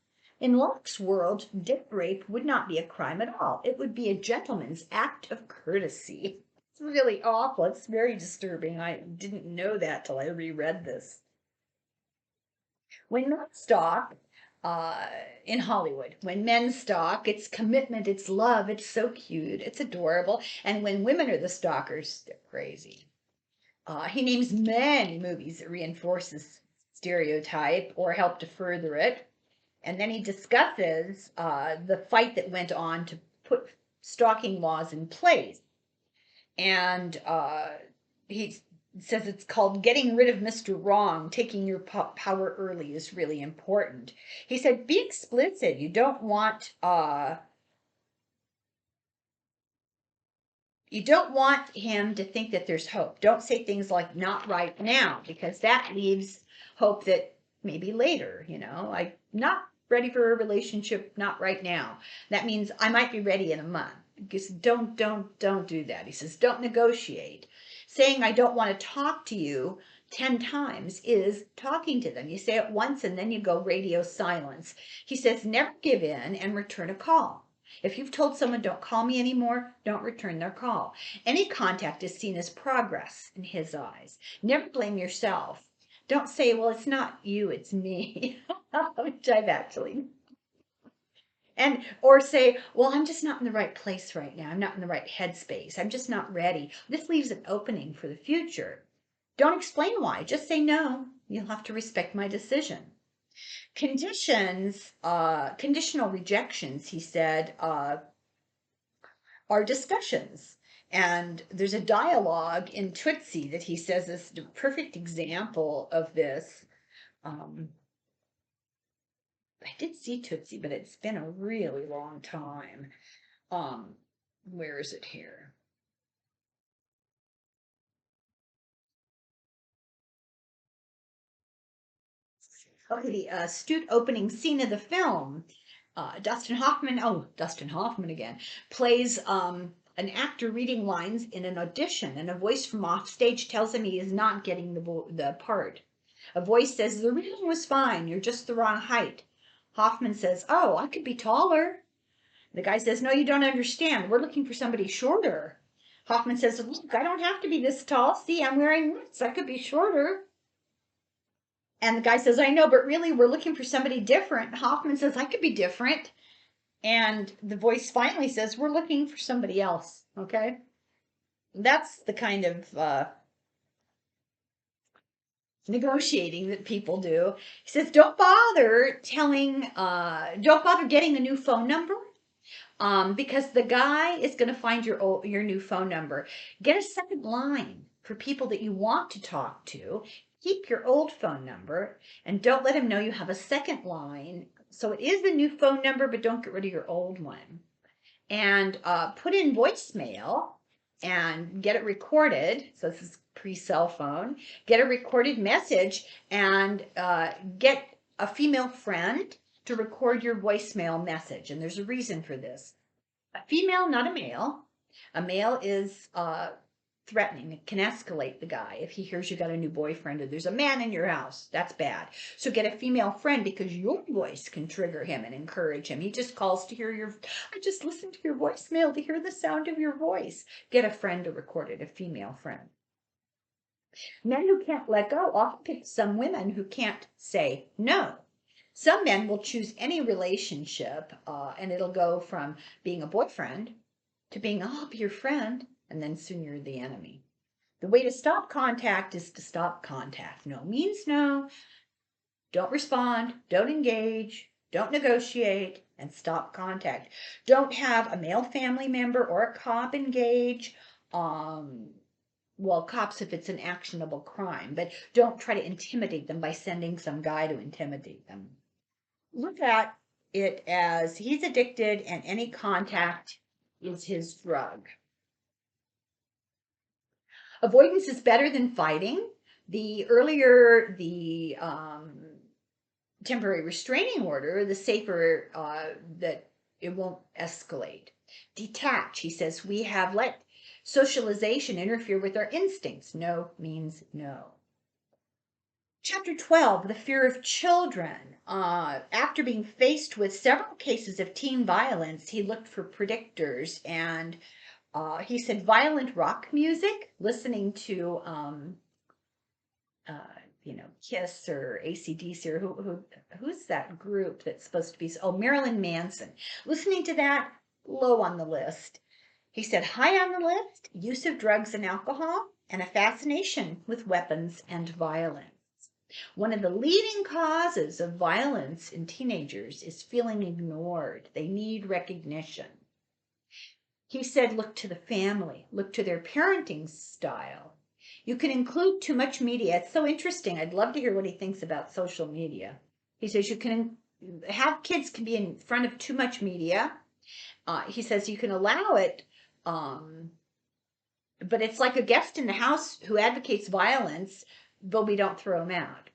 S1: In Locke's world, date rape would not be a crime at all. It would be a gentleman's act of courtesy. It's really awful. It's very disturbing. I didn't know that till I reread this. When men stalk, in Hollywood, when men stalk, it's commitment, it's love, it's so cute, it's adorable. And when women are the stalkers, they're crazy. He names many movies that reinforce this stereotype or help to further it. And then he discusses the fight that went on to put stalking laws in place. And he says it's called getting rid of Mr. Wrong. Taking your power early is really important. He said, be explicit. You don't want him to think that there's hope. Don't say things like not right now, because that leaves hope that maybe later, I'm not ready for a relationship, not right now. That means I might be ready in a month. Because don't do that. He says, don't negotiate. Saying I don't want to talk to you 10 times is talking to them. You say it once and then you go radio silence. He says, never give in and return a call. If you've told someone don't call me anymore, don't return their call. Any contact is seen as progress in his eyes. Never blame yourself. Don't say, well, it's not you, it's me, which I've actually. Or say, well, I'm just not in the right place right now. I'm not in the right headspace. I'm just not ready. This leaves an opening for the future. Don't explain why. Just say no. You'll have to respect my decision. Conditional rejections, he said, are discussions. And there's a dialogue in Tootsie that he says is the perfect example of this. I did see Tootsie, but it's been a really long time. Where is it here? Okay, the astute opening scene of the film. Dustin Hoffman again, plays an actor reading lines in an audition, and a voice from offstage tells him he is not getting the part. A voice says, the reading was fine, you're just the wrong height. Hoffman says, oh, I could be taller. The guy says, no, you don't understand. We're looking for somebody shorter. Hoffman says, look, I don't have to be this tall. See, I'm wearing this. I could be shorter. And the guy says, I know, but really we're looking for somebody different. Hoffman says, I could be different. And the voice finally says, we're looking for somebody else. Okay. That's the kind of negotiating that people do. He says, don't bother getting a new phone number. Because the guy is going to find your new phone number. Get a second line for people that you want to talk to. Keep your old phone number and don't let him know you have a second line. So it is the new phone number, but don't get rid of your old one. And put in voicemail and get it recorded. So this is pre-cell phone. Get a recorded message and get a female friend to record your voicemail message. And there's a reason for this. A female, not a male. A male is threatening. It can escalate the guy. If he hears you got a new boyfriend or there's a man in your house, that's bad. So get a female friend because your voice can trigger him and encourage him. He just calls to hear I just listened to your voicemail to hear the sound of your voice. Get a friend to record it, a female friend. Men who can't let go often pick some women who can't say no. Some men will choose any relationship and it'll go from being a boyfriend to being, I'll be your friend, and then soon you're the enemy. The way to stop contact is to stop contact. No means no. Don't respond. Don't engage. Don't negotiate, and stop contact. Don't have a male family member or a cop engage. Well, cops if it's an actionable crime, but don't try to intimidate them by sending some guy to intimidate them. Look at it as he's addicted and any contact is his drug. Avoidance is better than fighting. The earlier the temporary restraining order, the safer that it won't escalate. Detach, he says, we have let socialization interfere with our instincts. No means no. Chapter 12, the fear of children. After being faced with several cases of teen violence, he looked for predictors and he said violent rock music, listening to, Kiss or AC/DC or who's that group that's supposed to be, Marilyn Manson. Listening to that, low on the list. He said high on the list, use of drugs and alcohol, and a fascination with weapons and violence. One of the leading causes of violence in teenagers is feeling ignored. They need recognition. He said, look to the family, look to their parenting style. You can include too much media. It's so interesting. I'd love to hear what he thinks about social media. He says you can have kids can be in front of too much media. He says you can allow it, but it's like a guest in the house who advocates violence, but we don't throw them out.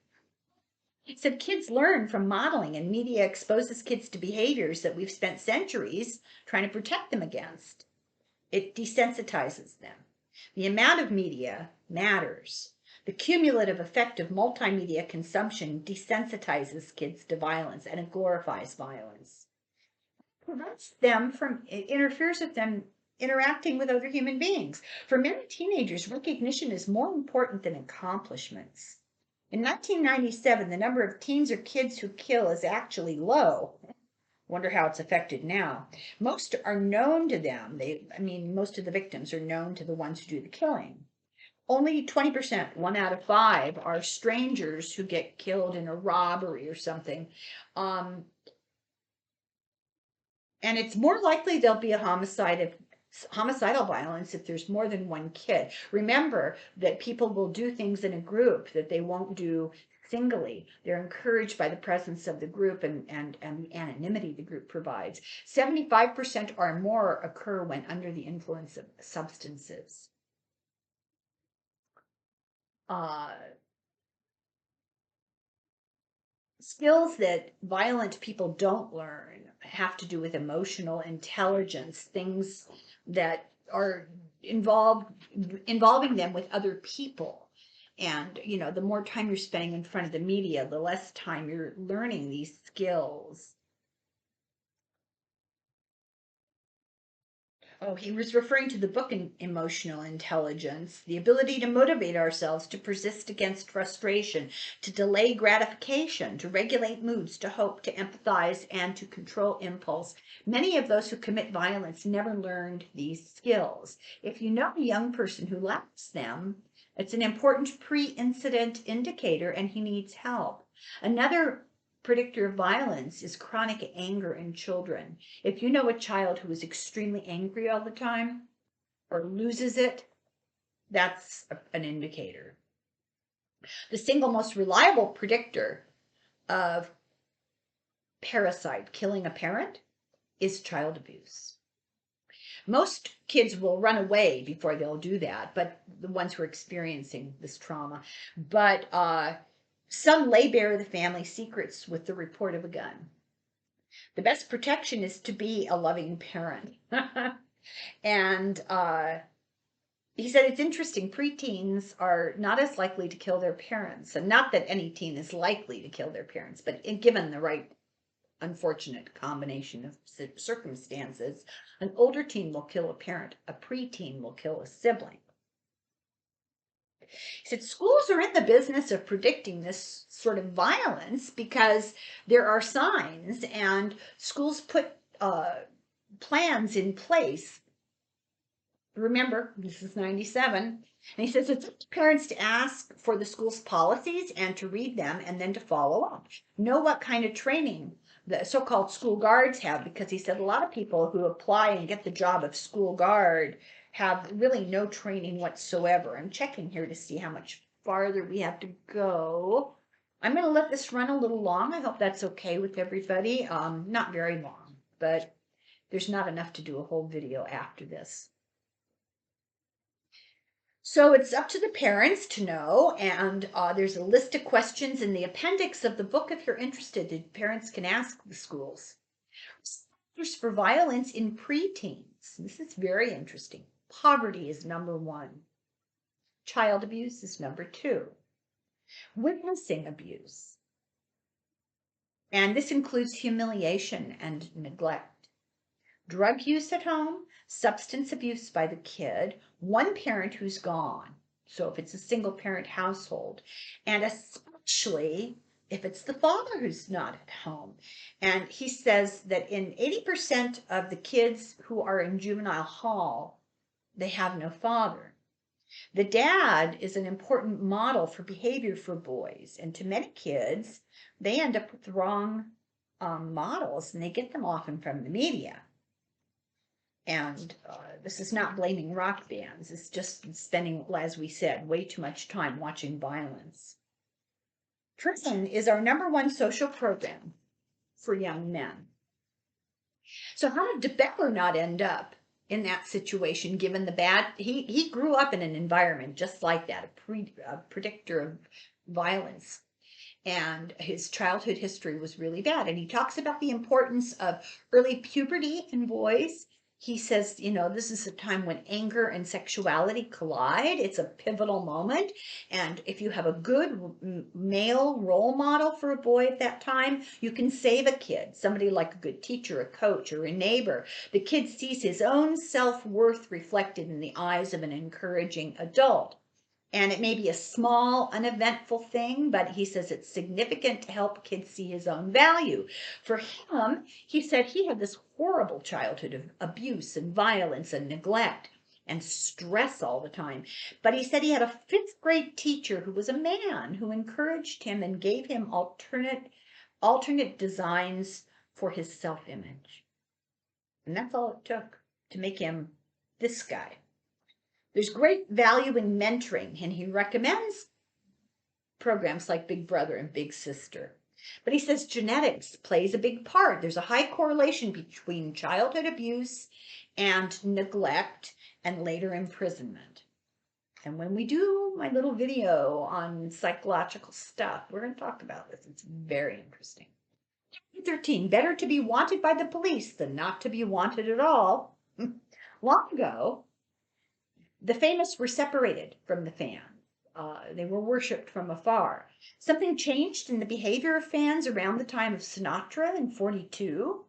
S1: He said kids learn from modeling, and media exposes kids to behaviors that we've spent centuries trying to protect them against. It desensitizes them. The amount of media matters. The cumulative effect of multimedia consumption desensitizes kids to violence, and it glorifies violence. It interferes with them interacting with other human beings. For many teenagers, recognition is more important than accomplishments. In 1997, the number of teens or kids who kill is actually low. Wonder how it's affected now. Most are known to them. Most of the victims are known to the ones who do the killing. Only 20%, 1 out of 5, are strangers who get killed in a robbery or something. And it's more likely there'll be a homicidal violence if there's more than one kid. Remember that people will do things in a group that they won't do singly. They're encouraged by the presence of the group and the anonymity the group provides. 75% or more occur when under the influence of substances. Skills that violent people don't learn have to do with emotional intelligence, things that are involving them with other people. And, the more time you're spending in front of the media, the less time you're learning these skills. Oh, he was referring to the book in Emotional Intelligence, the ability to motivate ourselves, to persist against frustration, to delay gratification, to regulate moods, to hope, to empathize, and to control impulse. Many of those who commit violence never learned these skills. If you know a young person who lacks them, it's an important pre-incident indicator and he needs help. Another predictor of violence is chronic anger in children. If you know a child who is extremely angry all the time or loses it, that's an indicator. The single most reliable predictor of parasite killing a parent is child abuse. Most kids will run away before they'll do that, but the ones who are experiencing this trauma. But some lay bare the family secrets with the report of a gun. The best protection is to be a loving parent. And he said it's interesting, preteens are not as likely to kill their parents. And not that any teen is likely to kill their parents, but given the right unfortunate combination of circumstances, an older teen will kill a parent, a preteen will kill a sibling. He said schools are in the business of predicting this sort of violence because there are signs, and schools put plans in place. Remember, this is 97. And he says it's up to parents to ask for the school's policies and to read them and then to follow up. Know what kind of training the so-called school guards have, because he said a lot of people who apply and get the job of school guard have really no training whatsoever. I'm checking here to see how much farther we have to go. I'm going to let this run a little long. I hope that's okay with everybody. Not very long, but there's not enough to do a whole video after this. So it's up to the parents to know, and there's a list of questions in the appendix of the book if you're interested. The parents can ask the schools. Factors for violence in preteens. This is very interesting. Poverty is number 1. Child abuse is number 2. Witnessing abuse. And this includes humiliation and neglect. Drug use at home, substance abuse by the kid, one parent who's gone. So if it's a single parent household, and especially if it's the father who's not at home. And he says that in 80% of the kids who are in juvenile hall, they have no father. The dad is an important model for behavior for boys, and to many kids, they end up with the wrong models, and they get them often from the media. And this is not blaming rock bands. It's just spending, as we said, way too much time watching violence. Prison is our number 1 social program for young men. So how did Becker not end up in that situation, given the bad? He grew up in an environment just like that, a predictor of violence. And his childhood history was really bad. And he talks about the importance of early puberty in boys. He says, this is a time when anger and sexuality collide. It's a pivotal moment. And if you have a good male role model for a boy at that time, you can save a kid. Somebody like a good teacher, a coach, or a neighbor. The kid sees his own self-worth reflected in the eyes of an encouraging adult. And it may be a small, uneventful thing, but he says it's significant to help kids see his own value. For him, he said he had this horrible childhood of abuse and violence and neglect and stress all the time. But he said he had a 5th grade teacher who was a man who encouraged him and gave him alternate designs for his self-image. And that's all it took to make him this guy. There's great value in mentoring, and he recommends programs like Big Brother and Big Sister. But he says genetics plays a big part. There's a high correlation between childhood abuse and neglect and later imprisonment. And when we do my little video on psychological stuff, we're going to talk about this. It's very interesting. 13, better to be wanted by the police than not to be wanted at all. Long ago, the famous were separated from the fans. They were worshipped from afar. Something changed in the behavior of fans around the time of Sinatra in 42.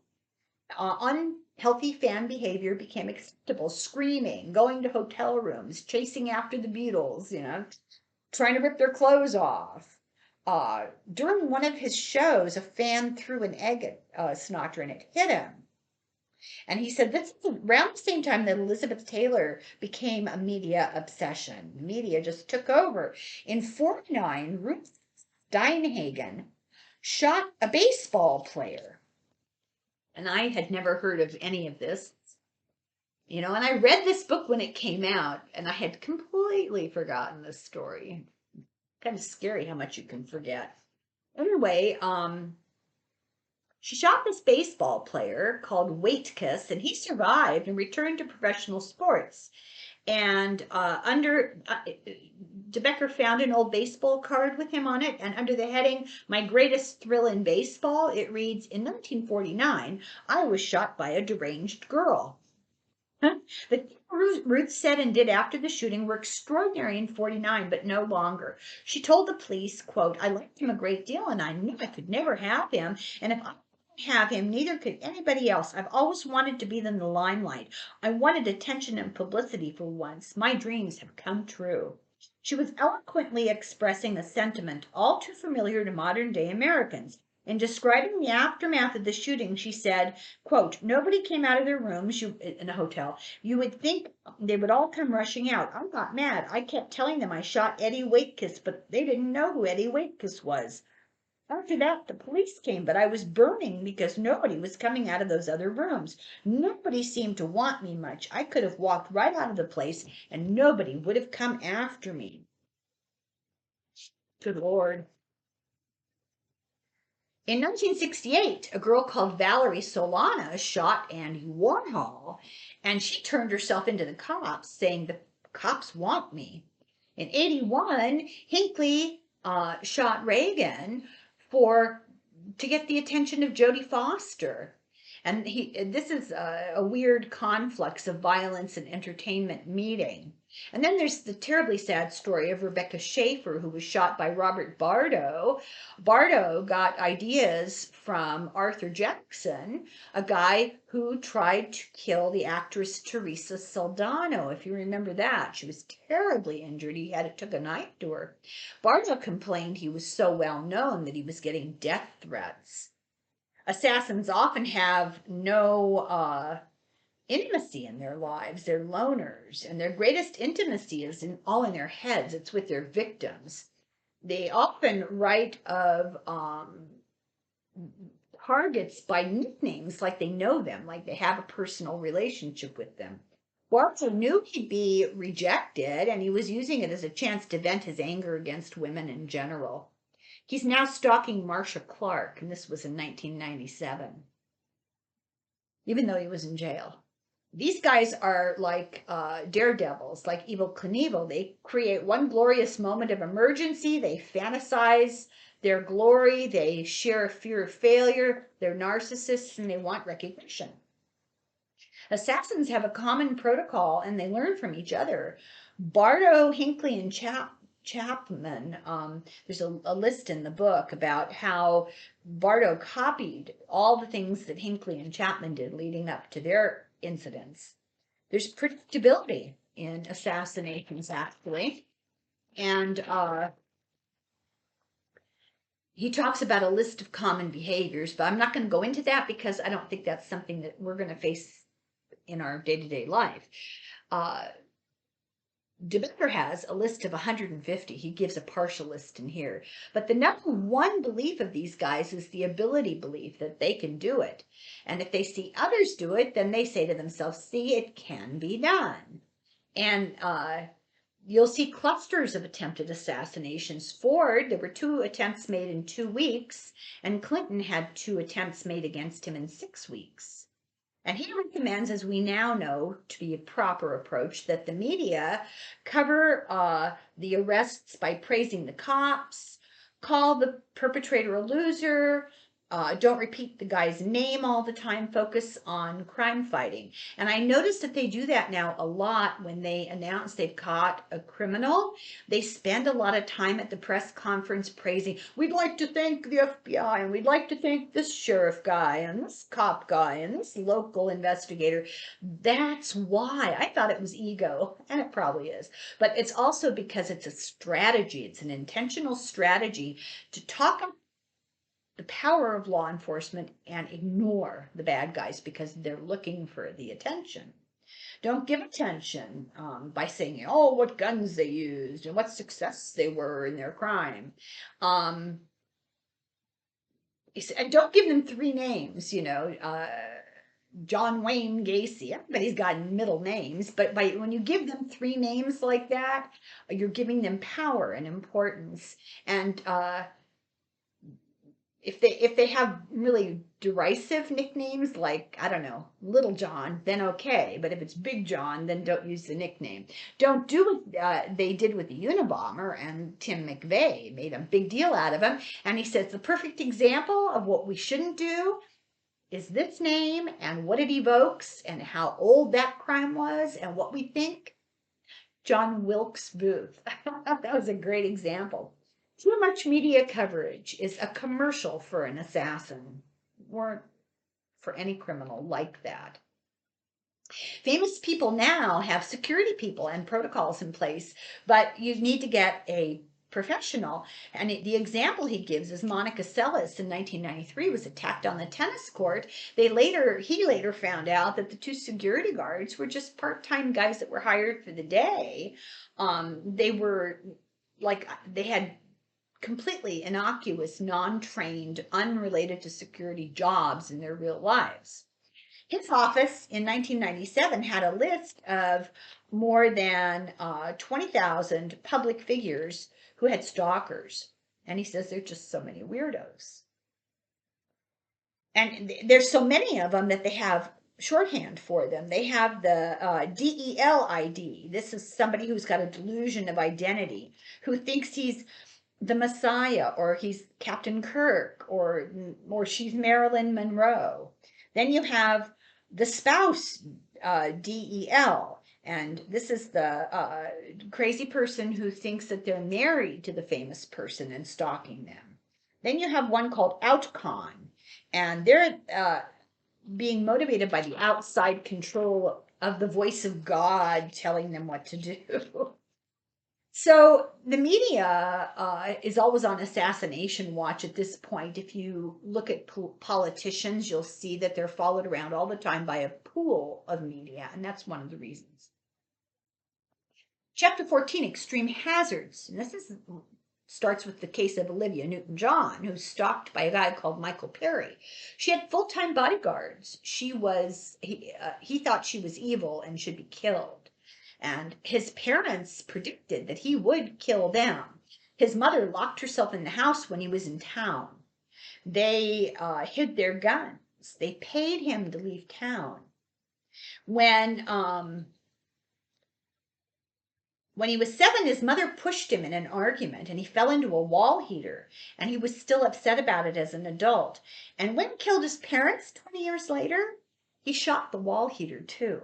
S1: healthy fan behavior became acceptable. Screaming, going to hotel rooms, chasing after the Beatles, trying to rip their clothes off. During one of his shows, a fan threw an egg at Sinatra and it hit him. And he said this is around the same time that Elizabeth Taylor became a media obsession. Media just took over. In 49, Ruth Steinhagen shot a baseball player. And I had never heard of any of this. And I read this book when it came out, and I had completely forgotten this story. Kind of scary how much you can forget. Anyway, she shot this baseball player called Waitkiss, and he survived and returned to professional sports. And Becker found an old baseball card with him on it, and under the heading "My Greatest Thrill in Baseball," it reads, "In 1949, I was shot by a deranged girl." The things Ruth said and did after the shooting were extraordinary in 49, but no longer. She told the police, quote, "I liked him a great deal, and I knew I could never have him, and if I couldn't have him, neither could anybody else. I've always wanted to be in the limelight. I wanted attention and publicity for once. My dreams have come true." She was eloquently expressing a sentiment all too familiar to modern-day Americans. In describing the aftermath of the shooting, she said, quote, "Nobody came out of their rooms in a hotel. You would think they would all come rushing out. I got mad. I kept telling them I shot Eddie Waitkiss, but they didn't know who Eddie Waitkiss was. After that, the police came, but I was burning because nobody was coming out of those other rooms. Nobody seemed to want me much. I could have walked right out of the place, and nobody would have come after me." Good Lord. In 1968, a girl called Valerie Solana shot Andy Warhol, and she turned herself into the cops, saying, "The cops want me." In 81, Hinckley shot Reagan to get the attention of Jodie Foster. And this is a weird conflux of violence and entertainment meeting. And then there's the terribly sad story of Rebecca Schaefer, who was shot by Robert Bardo. Bardo got ideas from Arthur Jackson, a guy who tried to kill the actress Teresa Saldana. If you remember that, she was terribly injured. He took a knife to her. Bardo complained he was so well known that he was getting death threats. Assassins often have no intimacy in their lives. They're loners, and their greatest intimacy is all in their heads. It's with their victims. They often write of targets by nicknames, like they know them, like they have a personal relationship with them. Barker knew he'd be rejected, and he was using it as a chance to vent his anger against women in general. He's now stalking Marcia Clark, and this was in 1997, even though he was in jail. These guys are like daredevils, like Evel Knievel. They create one glorious moment of emergency. They fantasize their glory. They share a fear of failure. They're narcissists, and they want recognition. Assassins have a common protocol, and they learn from each other. Bardo, Hinckley, and Chapman, there's a list in the book about how Bardo copied all the things that Hinckley and Chapman did leading up to their incidents. There's predictability in assassinations, actually. And he talks about a list of common behaviors, but I'm not going to go into that because I don't think that's something that we're going to face in our day-to-day life. Becker has a list of 150. He gives a partial list in here. But the number one belief of these guys is the ability belief that they can do it. And if they see others do it, then they say to themselves, see, it can be done. And you'll see clusters of attempted assassinations. Ford, there were 2 attempts made in 2 weeks, and Clinton had 2 attempts made against him in 6 weeks. And he recommends, as we now know to be a proper approach, that the media cover the arrests by praising the cops, call the perpetrator a loser, Don't repeat the guy's name all the time. Focus on crime fighting. And I noticed that they do that now a lot when they announce they've caught a criminal. They spend a lot of time at the press conference praising, we'd like to thank the FBI, and we'd like to thank this sheriff guy and this cop guy and this local investigator. That's why. I thought it was ego, and it probably is. But it's also because it's a strategy. It's an intentional strategy to talk up the power of law enforcement and ignore the bad guys because they're looking for the attention. Don't give attention by saying, oh, what guns they used and what success they were in their crime. And don't give them three names, John Wayne Gacy. Everybody's got middle names, but when you give them three names like that, you're giving them power and importance. And if they have really derisive nicknames like, I don't know, Little John, then okay. But if it's Big John, then don't use the nickname. Don't do what they did with the Unabomber, and Tim McVeigh made a big deal out of him. And he says the perfect example of what we shouldn't do is this name and what it evokes and how old that crime was and what we think. John Wilkes Booth. That was a great example. Too much media coverage is a commercial for an assassin or for any criminal like that. Famous people now have security people and protocols in place, but you need to get a professional. And the example he gives is Monica Seles in 1993 was attacked on the tennis court. He later found out that the two security guards were just part-time guys that were hired for the day. They had completely innocuous, non-trained, unrelated to security jobs in their real lives. His office in 1997 had a list of more than 20,000 public figures who had stalkers. And he says there's just so many weirdos. And there's so many of them that they have shorthand for them. They have the DEL ID. This is somebody who's got a delusion of identity, who thinks he's the Messiah, or he's Captain Kirk, or she's Marilyn Monroe. Then you have the spouse DEL, and this is the crazy person who thinks that they're married to the famous person and stalking them. Then you have one called OutCon, and they're being motivated by the outside control of the voice of God telling them what to do. So the media is always on assassination watch at this point. If you look at politicians, you'll see that they're followed around all the time by a pool of media, and that's one of the reasons. Chapter 14, Extreme Hazards. And this starts with the case of Olivia Newton-John, who's stalked by a guy called Michael Perry. She had full-time bodyguards. He thought she was evil and should be killed. And his parents predicted that he would kill them. His mother locked herself in the house when he was in town. They hid their guns. They paid him to leave town. When he was 7, his mother pushed him in an argument, and he fell into a wall heater, and he was still upset about it as an adult. And when he killed his parents 20 years later, he shot the wall heater too.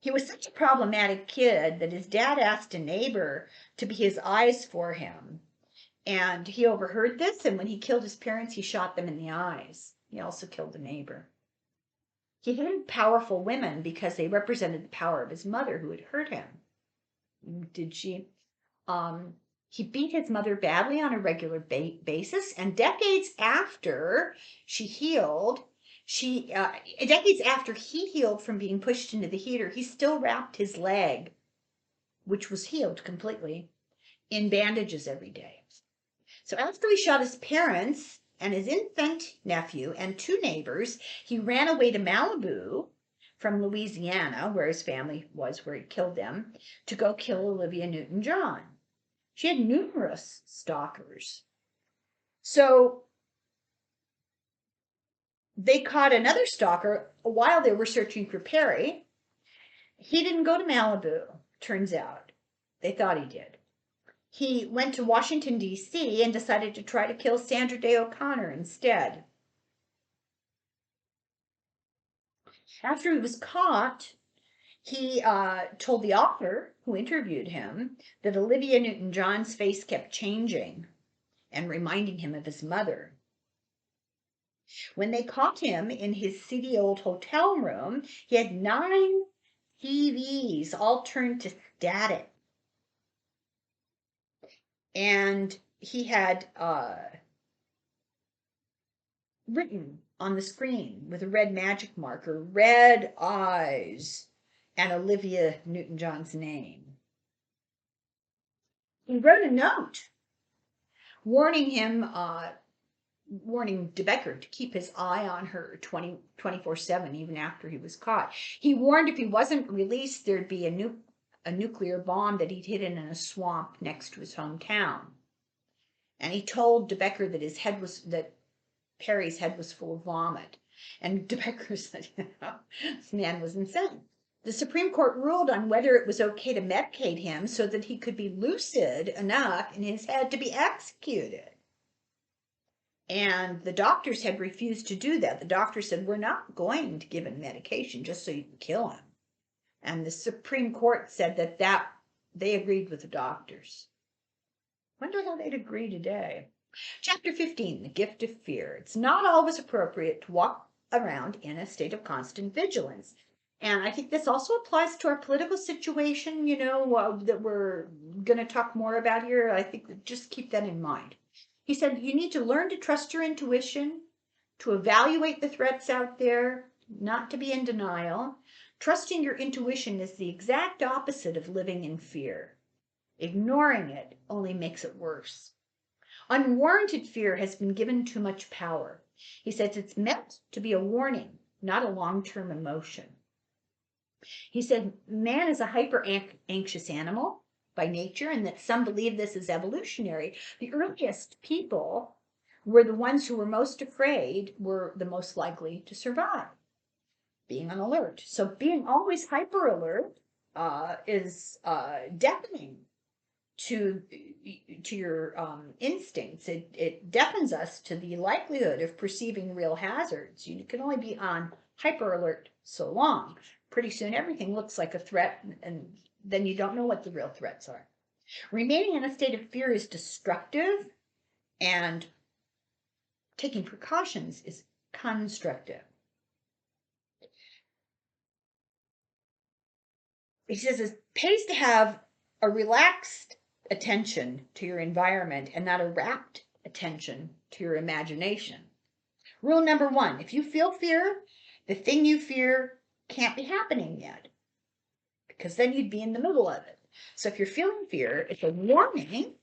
S1: He was such a problematic kid that his dad asked a neighbor to be his eyes for him. And he overheard this, and when he killed his parents, he shot them in the eyes. He also killed the neighbor. He hated powerful women because they represented the power of his mother who had hurt him. Did she? He beat his mother badly on a regular basis, and decades after she healed, decades after he healed from being pushed into the heater, he still wrapped his leg, which was healed completely, in bandages every day. So after he shot his parents and his infant nephew and 2 neighbors, he ran away to Malibu from Louisiana, where his family was, where he killed them, to go kill Olivia Newton-John. She had numerous stalkers. So they caught another stalker while they were searching for Perry. He didn't go to Malibu, turns out. They thought he did. he went to Washington, D.C. and decided to try to kill Sandra Day O'Connor instead. After he was caught, he told the author who interviewed him that Olivia Newton-John's face kept changing and reminding him of his mother. When they caught him in his seedy old hotel room, he had 9 TVs all turned to static. And he had written on the screen with a red magic marker, "Red Eyes," and Olivia Newton-John's name. He wrote a note warning Becker to keep his eye on her 24/7, even after he was caught. He warned if he wasn't released, there'd be a nuclear bomb that he'd hidden in a swamp next to his hometown. And he told Becker that Perry's head was full of vomit. And Becker said, this man was insane. The Supreme Court ruled on whether it was okay to medicate him so that he could be lucid enough in his head to be executed. And the doctors had refused to do that. The doctor said, "We're not going to give him medication just so you can kill him." And the Supreme Court said that they agreed with the doctors. Wonder how they'd agree today. Chapter 15, The Gift of Fear. It's not always appropriate to walk around in a state of constant vigilance. And I think this also applies to our political situation, that we're going to talk more about here. I think just keep that in mind. He said, you need to learn to trust your intuition, to evaluate the threats out there, not to be in denial. Trusting your intuition is the exact opposite of living in fear. Ignoring it only makes it worse. Unwarranted fear has been given too much power. He says it's meant to be a warning, not a long-term emotion. He said man is a hyper-anxious animal by nature, and that some believe this is evolutionary. The earliest people were the ones who were most afraid, were the most likely to survive, being on alert. So being always hyper alert is deafening to your instincts. It deafens us to the likelihood of perceiving real hazards. You can only be on hyper alert so long. Pretty soon everything looks like a threat, and then you don't know what the real threats are. Remaining in a state of fear is destructive, and taking precautions is constructive. He says it pays to have a relaxed attention to your environment and not a rapt attention to your imagination. Rule number 1, if you feel fear, the thing you fear can't be happening yet, because then you'd be in the middle of it. So if you're feeling fear, it's a warning,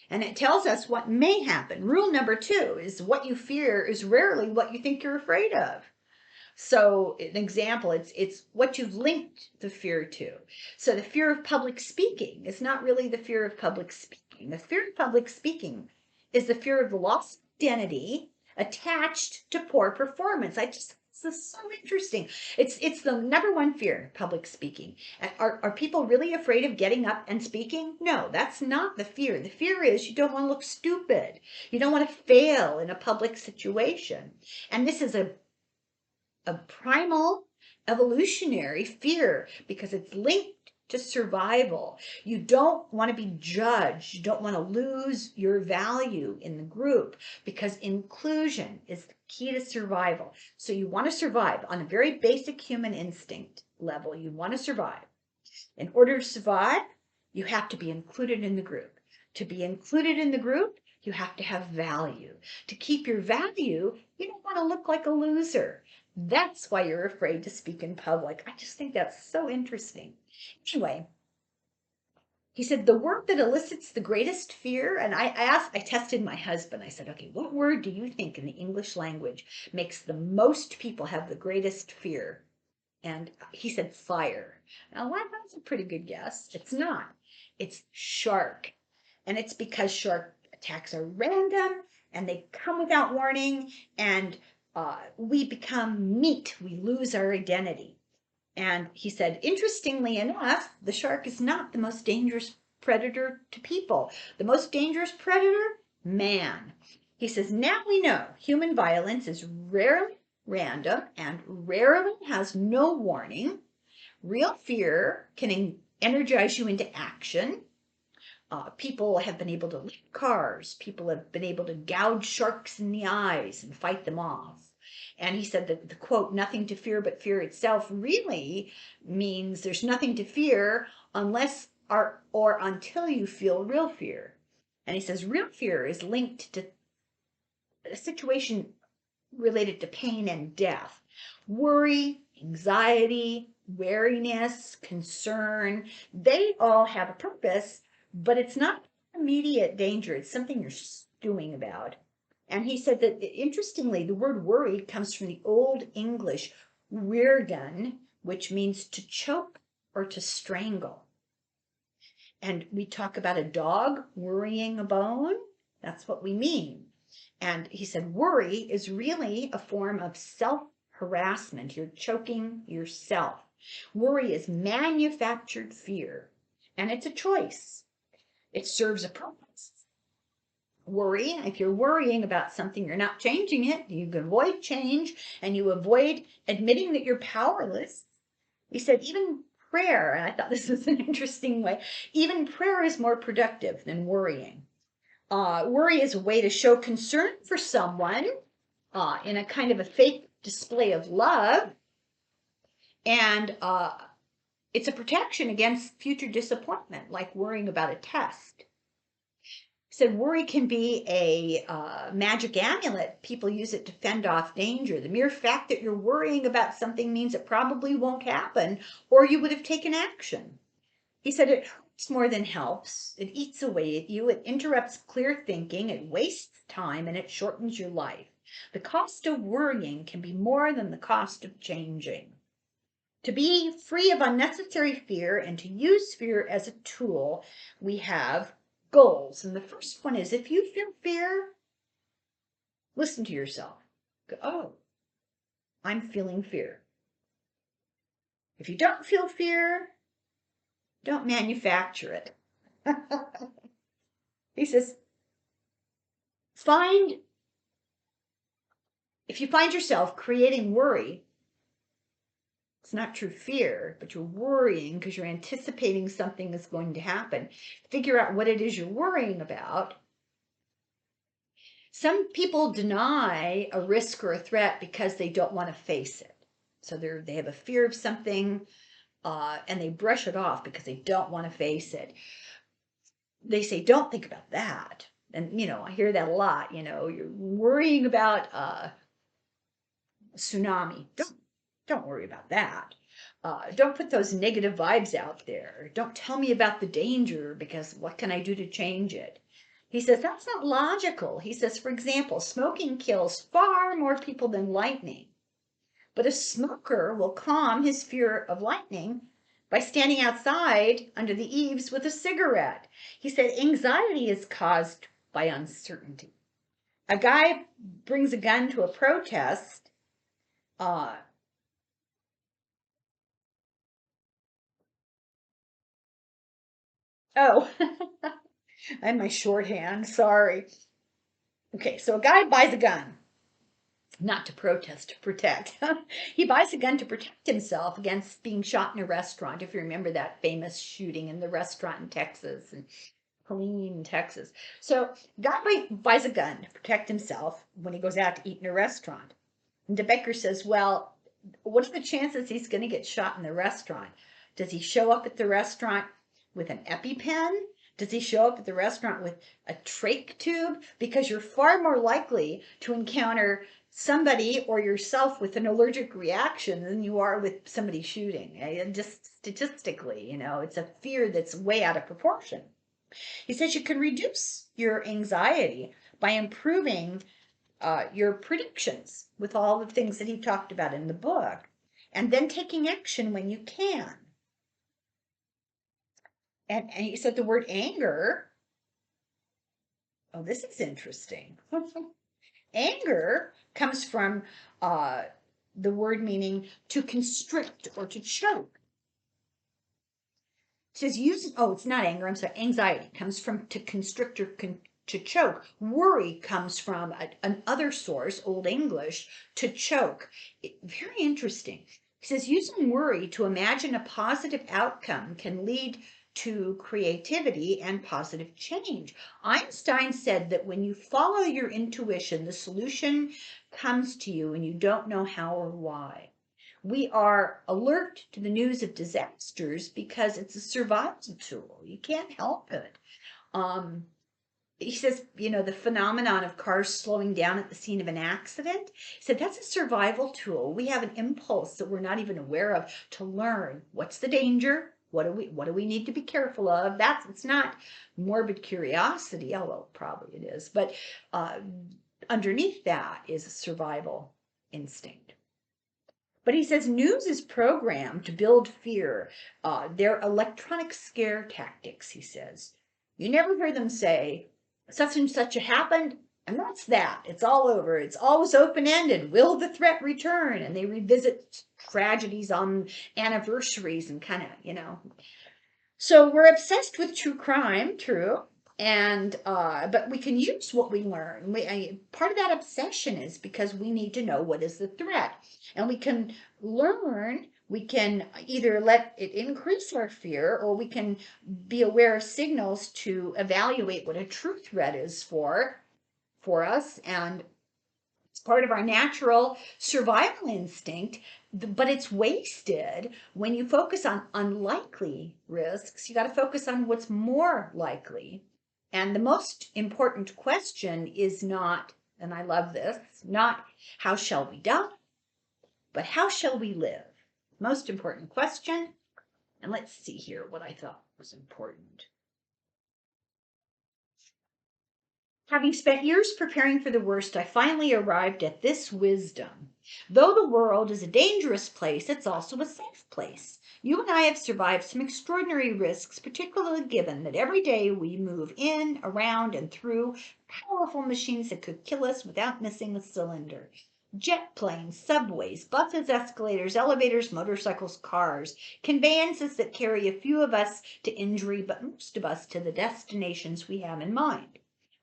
S1: and it tells us what may happen. Rule number 2 is what you fear is rarely what you think you're afraid of. So an example, it's what you've linked the fear to. So the fear of public speaking is not really the fear of public speaking. The fear of public speaking is the fear of the lost identity attached to poor performance. This is so interesting. It's the number 1 fear, public speaking. And are people really afraid of getting up and speaking? No, that's not the fear. The fear is you don't want to look stupid. You don't want to fail in a public situation. And this is a primal evolutionary fear because it's linked to survival. You don't want to be judged. You don't want to lose your value in the group, because inclusion is the key to survival. So you want to survive on a very basic human instinct level. You want to survive. In order to survive, you have to be included in the group. To be included in the group, you have to have value. To keep your value, you don't want to look like a loser. That's why you're afraid to speak in public. I just think that's so interesting. Anyway, he said the word that elicits the greatest fear, and I tested my husband. I said, okay, what word do you think in the English language makes the most people have the greatest fear? And he said fire. Now, that's a pretty good guess. It's not. It's shark. And it's because shark attacks are random and they come without warning, and we become meat. We lose our identity. And he said, interestingly enough, the shark is not the most dangerous predator to people. The most dangerous predator? Man. He says, now we know human violence is rarely random and rarely has no warning. Real fear can energize you into action. People have been able to lift cars. People have been able to gouge sharks in the eyes and fight them off. And he said that the quote, nothing to fear but fear itself, really means there's nothing to fear unless or until you feel real fear. And he says real fear is linked to a situation related to pain and death. Worry, anxiety, wariness, concern, they all have a purpose, but it's not immediate danger. It's something you're stewing about. And he said that, interestingly, the word worry comes from the Old English wirgan, which means to choke or to strangle. And we talk about a dog worrying a bone. That's what we mean. And he said, worry is really a form of self-harassment. You're choking yourself. Worry is manufactured fear, and it's a choice. It serves a purpose. Worry, if you're worrying about something, you're not changing it. You avoid change, and you avoid admitting that you're powerless. He said, even prayer, and I thought this was an interesting way, even prayer is more productive than worrying. Worry is a way to show concern for someone in a kind of a fake display of love. And it's a protection against future disappointment, like worrying about a test. So worry can be a magic amulet. People use it to fend off danger. The mere fact that you're worrying about something means it probably won't happen, or you would have taken action. He said it hurts more than helps. It eats away at you. It interrupts clear thinking. It wastes time, and it shortens your life. The cost of worrying can be more than the cost of changing. To be free of unnecessary fear and to use fear as a tool, we have goals. And the first one is, if you feel fear, listen to yourself. Go, oh, I'm feeling fear. If you don't feel fear, don't manufacture it. He says, if you find yourself creating worry, it's not true fear, but you're worrying because you're anticipating something is going to happen. Figure out what it is you're worrying about. Some people deny a risk or a threat because they don't want to face it. So they have a fear of something, and they brush it off because they don't want to face it. They say, don't think about that. And, I hear that a lot. You're worrying about a tsunami. Don't worry about that. Don't put those negative vibes out there. Don't tell me about the danger, because what can I do to change it? He says, that's not logical. He says, for example, smoking kills far more people than lightning. But a smoker will calm his fear of lightning by standing outside under the eaves with a cigarette. He said, anxiety is caused by uncertainty. A guy brings a gun to a protest. Oh, I have my shorthand, sorry. Okay, so a guy buys a gun, not to protest, to protect. He buys a gun to protect himself against being shot in a restaurant. If you remember that famous shooting in the restaurant in Texas, and Killeen, Texas. So guy buys a gun to protect himself when he goes out to eat in a restaurant. And Becker says, well, what are the chances he's going to get shot in the restaurant? Does he show up at the restaurant with an EpiPen? Does he show up at the restaurant with a trach tube? Because you're far more likely to encounter somebody or yourself with an allergic reaction than you are with somebody shooting. And just statistically, it's a fear that's way out of proportion. He says you can reduce your anxiety by improving your predictions with all the things that he talked about in the book, and then taking action when you can. And he said the word anger. Oh, this is interesting. Anger comes from the word meaning to constrict or to choke. It says it's not anger, I'm sorry, anxiety comes from to constrict or to choke. Worry comes from another source, Old English, to choke. Very interesting. He says using worry to imagine a positive outcome can lead to creativity and positive change. Einstein said that when you follow your intuition, the solution comes to you and you don't know how or why. We are alert to the news of disasters because it's a survival tool. You can't help it. He says, the phenomenon of cars slowing down at the scene of an accident, he said that's a survival tool. We have an impulse that we're not even aware of to learn what's the danger, what do we need to be careful of. It's not morbid curiosity, although probably it is, but underneath that is a survival instinct. But he says news is programmed to build fear. They're electronic scare tactics, he says. You never hear them say, such and such happened, and that's that. It's all over. It's always open-ended. Will the threat return? And they revisit tragedies on anniversaries and kind of, So we're obsessed with true crime, true. And but we can use what we learn. Part of that obsession is because we need to know what is the threat, and we can learn. We can either let it increase our fear, or we can be aware of signals to evaluate what a true threat is for us, and it's part of our natural survival instinct, but it's wasted when you focus on unlikely risks. You got to focus on what's more likely. And the most important question is not, and I love this, not how shall we die, but how shall we live? Most important question. And let's see here what I thought was important. Having spent years preparing for the worst, I finally arrived at this wisdom. Though the world is a dangerous place, it's also a safe place. You and I have survived some extraordinary risks, particularly given that every day we move in, around, and through powerful machines that could kill us without missing a cylinder. Jet planes, subways, buses, escalators, elevators, motorcycles, cars, conveyances that carry a few of us to injury, but most of us to the destinations we have in mind.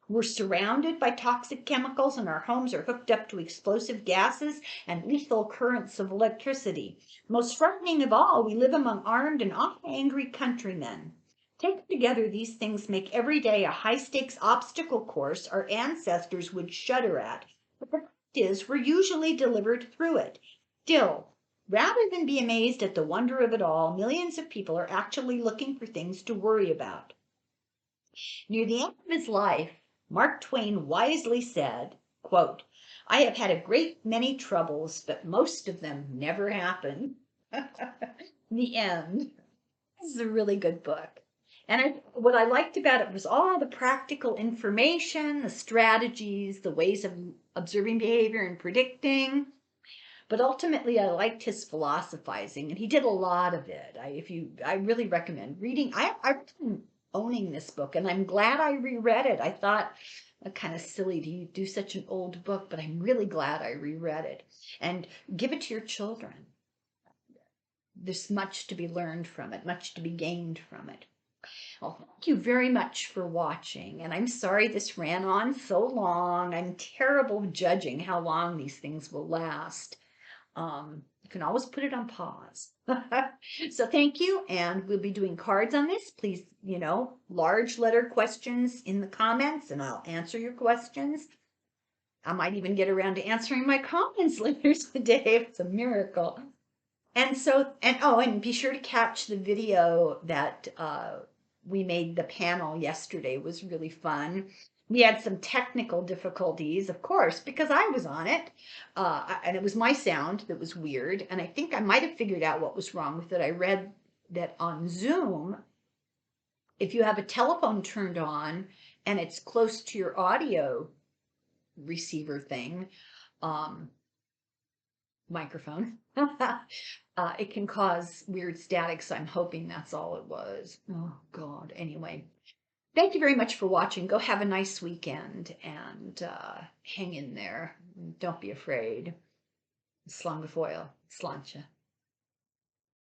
S1: We're surrounded by toxic chemicals, and our homes are hooked up to explosive gases and lethal currents of electricity. Most frightening of all, we live among armed and often angry countrymen. Taken together, these things make every day a high-stakes obstacle course our ancestors would shudder at. But the fact is, we're usually delivered through it. Still, rather than be amazed at the wonder of it all, millions of people are actually looking for things to worry about. Near the end of his life, Mark Twain wisely said, quote, I have had a great many troubles, but most of them never happened. The end. This is a really good book. And what I liked about it was all the practical information, the strategies, the ways of observing behavior and predicting. But ultimately, I liked his philosophizing, and he did a lot of it. I really recommend reading. I've been owning this book, and I'm glad I reread it. I thought, kind of silly to do such an old book, but I'm really glad I reread it. And give it to your children. There's much to be learned from it, much to be gained from it. Well, thank you very much for watching, and I'm sorry this ran on so long. I'm terrible judging how long these things will last. You can always put it on pause. So thank you, and we'll be doing cards on this. Please, large letter questions in the comments, and I'll answer your questions. I might even get around to answering my comments later today. It's a miracle. And be sure to catch the video that we made the panel yesterday. It was really fun. We had some technical difficulties, of course, because I was on it, and it was my sound that was weird, and I think I might have figured out what was wrong with it. I read that on Zoom, if you have a telephone turned on and it's close to your audio receiver thing, microphone, it can cause weird static, so I'm hoping that's all it was. Oh, God. Anyway. Thank you very much for watching. Go have a nice weekend and hang in there. Don't be afraid. Slán go fóill. Sláinte.